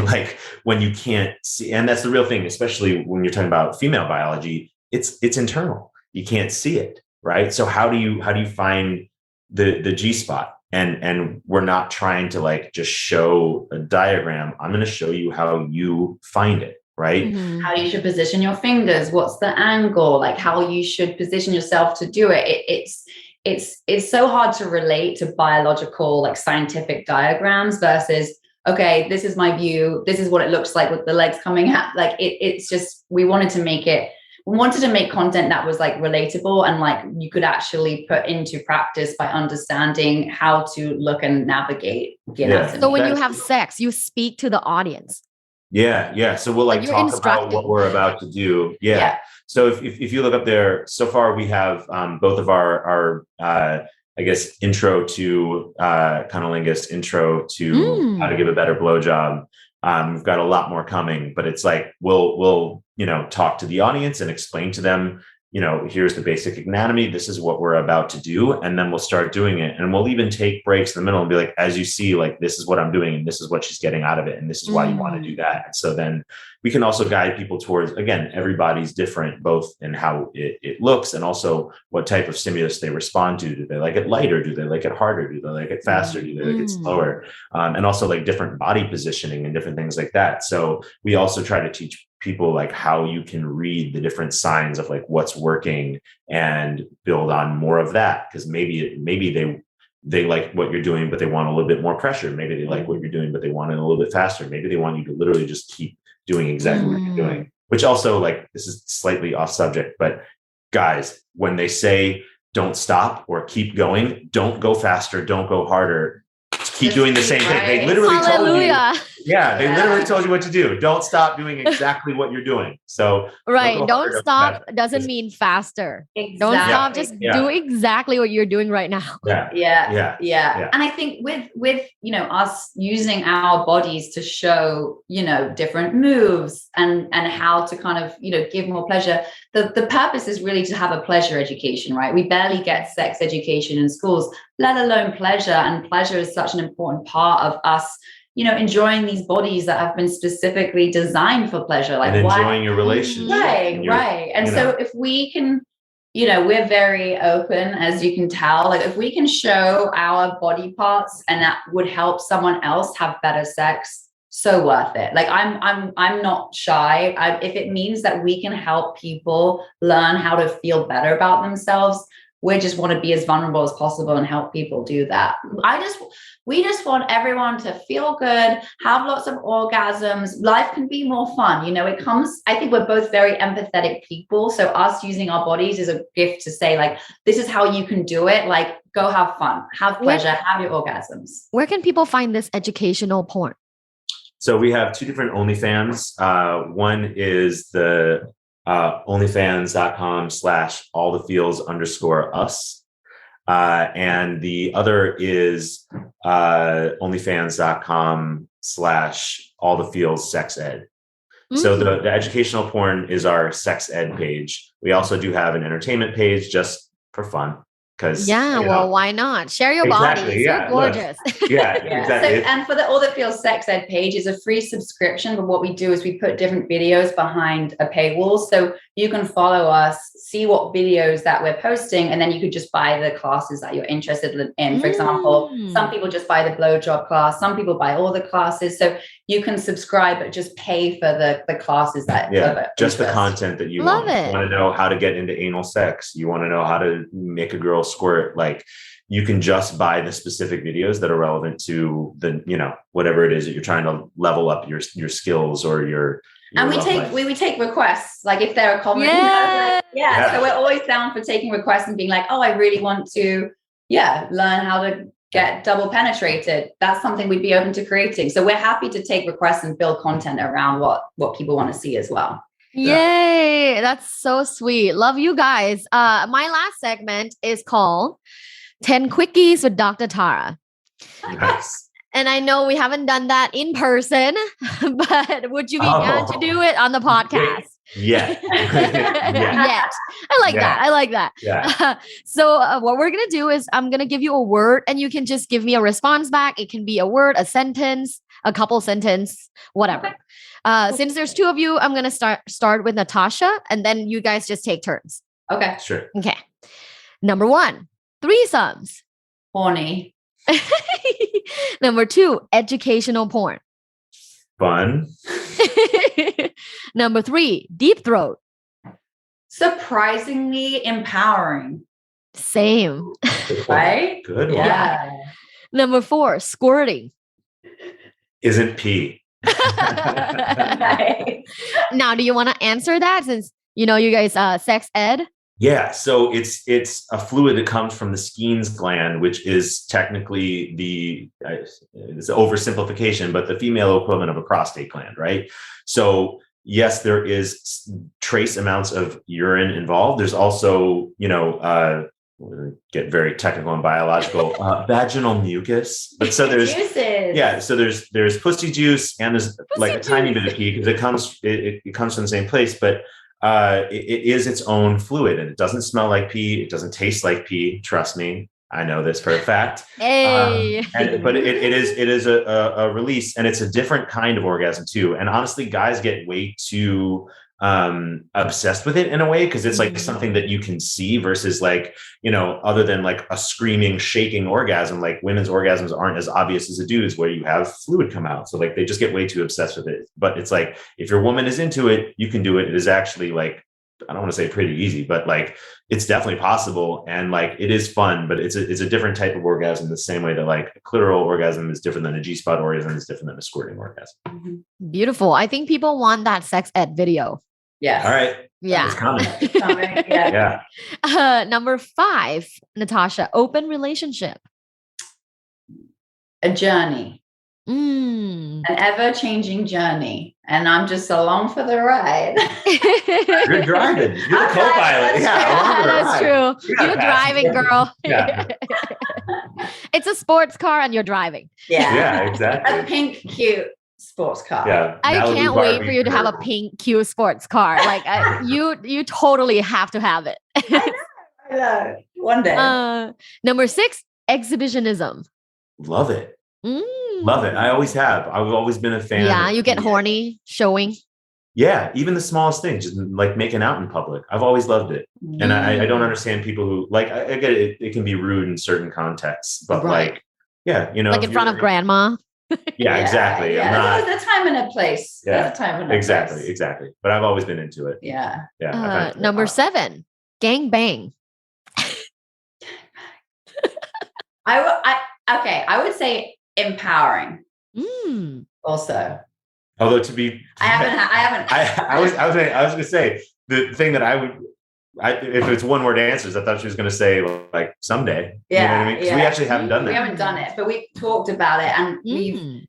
like when you can't see? And that's the real thing, especially when you're talking about female biology, it's internal. You can't see it. Right. So how do you find the G-spot? And we're not trying to like just show a diagram. I'm going to show you how you find it, right?
How you should position your fingers. What's the angle? Like how you should position yourself to do it. It's so hard to relate to biological, like scientific diagrams versus, okay, this is my view. This is what it looks like with the legs coming out. Like it's just, we wanted to make content that was like relatable and like you could actually put into practice by understanding how to look and navigate the anatomy.
So when you have sex, you speak to the audience.
Yeah. So we'll like talk about what we're about to do. Yeah. So if you look up there, so far we have both of our I guess intro to cunnilingus, intro to how to give a better blowjob. We've got a lot more coming, but it's like we'll talk to the audience and explain to them, here's the basic anatomy. This is what we're about to do. And then we'll start doing it. And we'll even take breaks in the middle and be like, as you see, like, this is what I'm doing. And this is what she's getting out of it. And this is why you want to do that. And so then we can also guide people towards, again, everybody's different, both in how it looks and also what type of stimulus they respond to. Do they like it lighter? Do they like it harder? Do they like it faster? Do they like it slower? And also like different body positioning and different things like that. So we also try to teach people like how you can read the different signs of like what's working and build on more of that. Because maybe they like what you're doing, but they want a little bit more pressure. Maybe they like what you're doing, but they want it a little bit faster. Maybe they want you to literally just keep doing exactly what you're doing, which also like, this is slightly off subject, but guys, when they say don't stop or keep going, don't go faster, don't go harder, keep doing the same thing. They literally told you. Yeah, they literally told you what to do. Don't stop doing exactly what you're doing. So
right. Don't stop doesn't mean faster.
Exactly.
Don't stop. Just do exactly what you're doing right now.
Yeah. And I think with us using our bodies to show different moves and how to kind of give more pleasure. The purpose is really to have a pleasure education, right? We barely get sex education in schools, let alone pleasure. And pleasure is such an important part of us enjoying these bodies that have been specifically designed for pleasure, like
and enjoying your relationship.
Right. And so if we can, we're very open, as you can tell, like if we can show our body parts and that would help someone else have better sex, so worth it. Like I'm not shy. If it means that we can help people learn how to feel better about themselves, we just want to be as vulnerable as possible and help people do that. We just want everyone to feel good, have lots of orgasms. Life can be more fun. I think we're both very empathetic people. So us using our bodies is a gift to say, like, this is how you can do it. Like, go have fun, have pleasure, have your orgasms.
Where can people find this educational porn?
So we have two different OnlyFans. One is the onlyfans.com/allthefeels_us. And the other is onlyfans.com/allthefeels_sex-ed. So the educational porn is our sex ed page. We also do have an entertainment page just for fun.
Well, why not? Share your bodies. You're gorgeous.
Exactly.
So, and for the Allthefeels Sex Ed page is a free subscription, but what we do is we put different videos behind a paywall, so you can follow us, see what videos that we're posting, and then you could just buy the classes that you're interested in. For example, some people just buy the blowjob class, some people buy all the classes, so you can subscribe but just pay for the classes that
just the content that you want. You want to know how to get into anal sex, you want to know how to make a girl squirt, like you can just buy the specific videos that are relevant to the whatever it is that you're trying to level up your skills or your
and we take requests, like if they're a comment. So we're always down for taking requests and being like, oh, I really want to learn how to get double penetrated. That's something we'd be open to creating. So we're happy to take requests and build content around what people want to see as well.
Yay, that's so sweet. Love you guys. My last segment is called 10 Quickies with Dr. Tara.
Nice.
And I know we haven't done that in person, but would you be down to do it on the podcast?
Yeah.
Yet. I like that.
Yeah.
So what we're going to do is I'm going to give you a word and you can just give me a response back. It can be a word, a sentence, a couple sentence, whatever. Since there's two of you, I'm going to start with Natasha and then you guys just take turns.
Okay.
Sure.
Okay. Number 1, threesomes.
Horny.
Number 2, educational porn.
Fun.
Number 3, deep throat.
Surprisingly empowering.
Same.
Right?
Good one.
Yeah.
Number 4, squirting.
Isn't pee.
Nice.
Now, do you want to answer that since you guys sex ed?
Yeah, so it's a fluid that comes from the Skene's gland, which is technically it's an oversimplification, but the female equivalent of a prostate gland, right? So yes, there is trace amounts of urine involved. There's also, get very technical and biological, vaginal mucus. But so there's
juices.
So there's pussy juice and there's a tiny bit of pee because it comes from the same place, but it is its own fluid and it doesn't smell like pee. It doesn't taste like pee. Trust me. I know this for a fact.
Hey.
But it is a release and it's a different kind of orgasm too. And honestly, guys get way too obsessed with it in a way because it's like something that you can see versus other than like a screaming, shaking orgasm, like women's orgasms aren't as obvious as a dude's where you have fluid come out. So like they just get way too obsessed with it. But it's like if your woman is into it, you can do it. It is actually like, I don't want to say pretty easy, but like it's definitely possible and like it is fun, but it's a different type of orgasm the same way that like a clitoral orgasm is different than a G-spot orgasm is different than a squirting orgasm.
Beautiful. I think people want that sex ed video.
Yes.
All right.
Yeah.
It's coming.
Yeah.
Number 5, Natasha, open relationship.
a journey,
Mm.
an ever-changing journey, and I'm just along for the ride.
You're driving. You're the
I'm
co-pilot.
driving,
Yeah,
That's true.
You
You're driving, girl.
Yeah.
It's a sports car and you're driving.
Yeah,
A
exactly.
pink, cute sports car.
Yeah.
I
Malibu
can't wait
Barbie
for you to have a
convertible.
pink, cute sports car. Like you totally have to have it.
I know. One day.
Number 6, exhibitionism.
Love it.
Mm.
Love it. I always have. I've always been a fan.
Yeah,
of
you get
the-
horny showing.
Yeah, even the smallest things, just like making out in public. I've always loved it. And I don't understand people who like, I get it. It can be rude in certain contexts, but
Right.
like, yeah, you know,
Like in front of grandma.
Yeah, exactly.
Yeah.
I'm not,
There's a time and a place.
Yeah,
There's a time and a
exactly,
place.
exactly. But I've always been into it.
Yeah.
Yeah. I find it
Number
fun.
7, gang bang.
I would say empowering
Mm.
also.
Although to be,
I haven't.
I was going to say the thing that if it's one word answers, I thought she was going to say like someday. You know what I mean? 'Cause we actually haven't done
We
that.
haven't done it, but we talked about it and
Mm.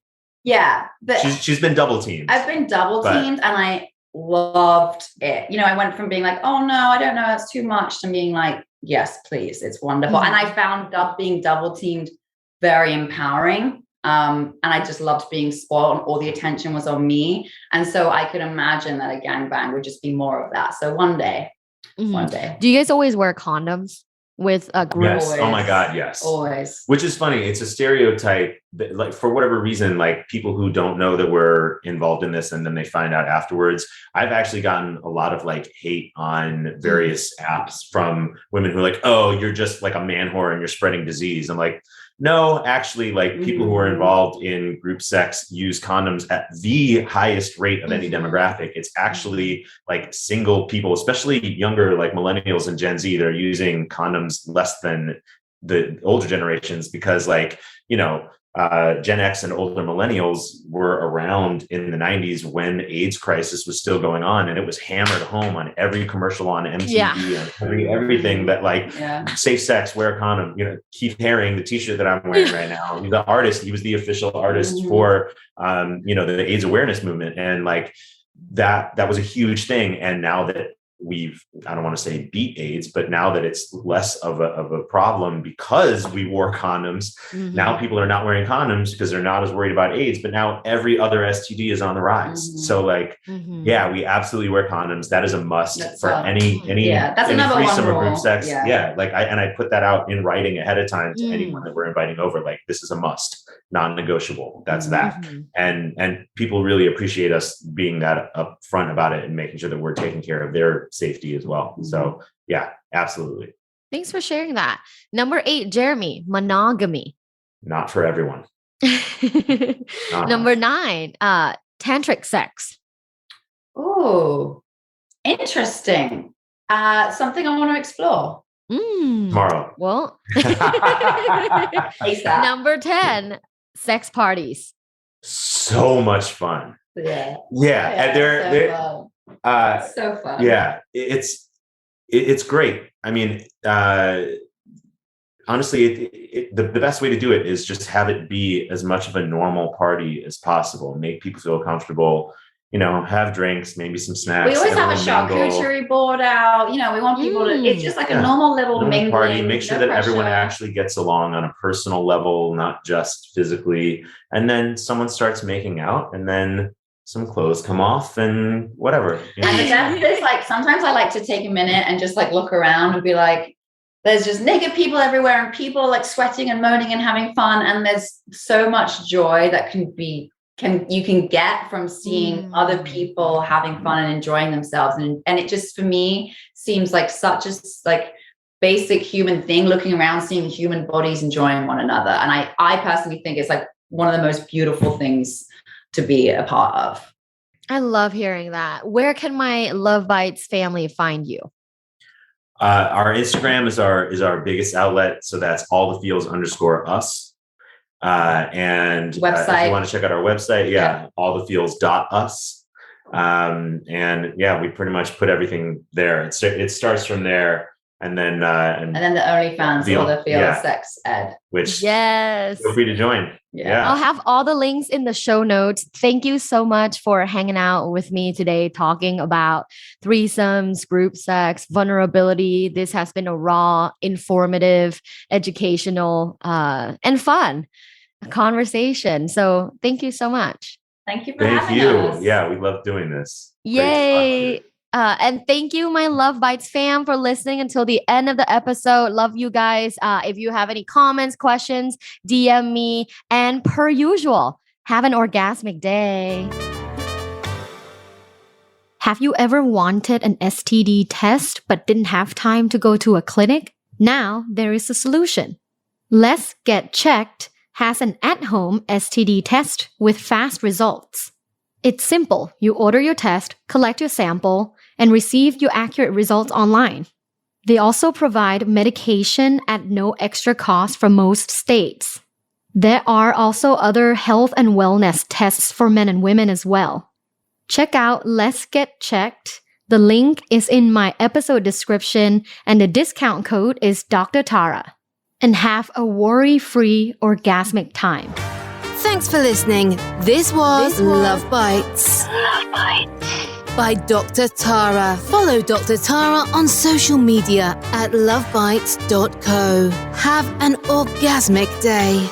but
She's been double teamed.
I've been double
But-
teamed and I loved it. You know, I went from being like, oh no, I don't know, that's too much, to being like, yes, please, it's wonderful.
Mhm.
And I found being double teamed very empowering. And I just loved being spoiled and all the attention was on me. And so I could imagine that a gangbang would just be more of that. So one day.
Mhm. Do you guys always wear condoms with a group?
Yes. Oh my
Always.
God. Yes.
Always.
Which is funny. It's a stereotype that, like, for whatever reason, like people who don't know that we're involved in this and then they find out afterwards. I've actually gotten a lot of like hate on various apps from women who are like, oh, you're just like a man whore and you're spreading disease. I'm like, no, actually, like people who are involved in group sex use condoms at the highest rate of any demographic. It's actually like single people, especially younger, like millennials and Gen Z, they're using condoms less than the older generations because, like, you know, Gen X and older millennials were around in the 90s when AIDS crisis was still going on, and it was hammered home on every commercial on MTV and everything that like safe sex, wear a condom. You know, Keith Haring, the T-shirt that I'm wearing right now, the artist, he was the official artist for you know, the AIDS awareness movement, and like that was a huge thing. And now that I don't want to say beat AIDS, but now that it's less of a problem because we wore condoms, now people are not wearing condoms because they're not as worried about AIDS, but now every other STD is on the rise. So like, yeah, we absolutely wear condoms. That is a must for any
that's another
threesome
one
or group
rule.
sex.
Yeah.
Like I put that out in writing ahead of time to anyone that we're inviting over. Like, this is a must, non-negotiable. That's that. And people really appreciate us being that upfront about it and making sure that we're taking care of their safety as well. So yeah, absolutely.
Thanks for sharing that. Number 8, Jeremy, monogamy.
Not for everyone.
Number 9, tantric sex.
Oh, interesting. Something I want to explore.
Tomorrow.
Well,
ASAP.
number 10, sex parties.
So much fun.
Yeah.
And they're
so fun.
Yeah, it's great. I mean, honestly, the best way to do it is just have it be as much of a normal party as possible. Make people feel comfortable. You know, have drinks, maybe some snacks.
We always have a
mingle.
charcuterie board out. You know, we want people to. It's just like a normal little mingling
party. Make sure
no
that everyone
pressure.
actually gets along on a personal level, not just physically. And then someone starts making out, and then some clothes come off, and whatever. You know?
And the best is, like, sometimes I like to take a minute and just like look around and be like, there's just naked people everywhere and people like sweating and moaning and having fun. And there's so much joy that you can get from seeing other people having fun and enjoying themselves. And it just, for me, seems like such a like basic human thing, looking around, seeing human bodies enjoying one another. And I personally think it's like one of the most beautiful things to be a part of.
I love hearing that. Where can my Love Bites family find you?
Our Instagram is our biggest outlet. So that's allthefeels_us. And
Website.
if you want to check out our website, allthefeels.us. And yeah, we pretty much put everything there. It starts from there. and then
And then the OnlyFans
The-
or the Feel
yeah.
Sex Ed.
which
Yes.
feel free to join. Yeah.
I'll have all the links in the show notes. Thank you so much for hanging out with me today, talking about threesomes, group sex, vulnerability. This has been a raw, informative, educational, and fun conversation. So thank you so much.
Thank you for
Thank
having
you.
us.
Yeah, we love doing this. Great to talk to
Yay.
you.
And thank you, my Love Bites fam, for listening until the end of the episode. Love you guys. If you have any comments, questions, DM me. And per usual, have an orgasmic day. Have you ever wanted an STD test but didn't have time to go to a clinic? Now there is a solution. Let's Get Checked has an at-home STD test with fast results. It's simple. You order your test, collect your sample, and receive your accurate results online. They also provide medication at no extra cost for most states. There are also other health and wellness tests for men and women as well. Check out Let's Get Checked. The link is in my episode description, and the discount code is Dr. Tara. And have a worry-free orgasmic time.
Thanks for listening. This was Love Bites. Love Bites. By Dr. Tara. Follow Dr. Tara on social media at lovebites.co. Have an orgasmic day.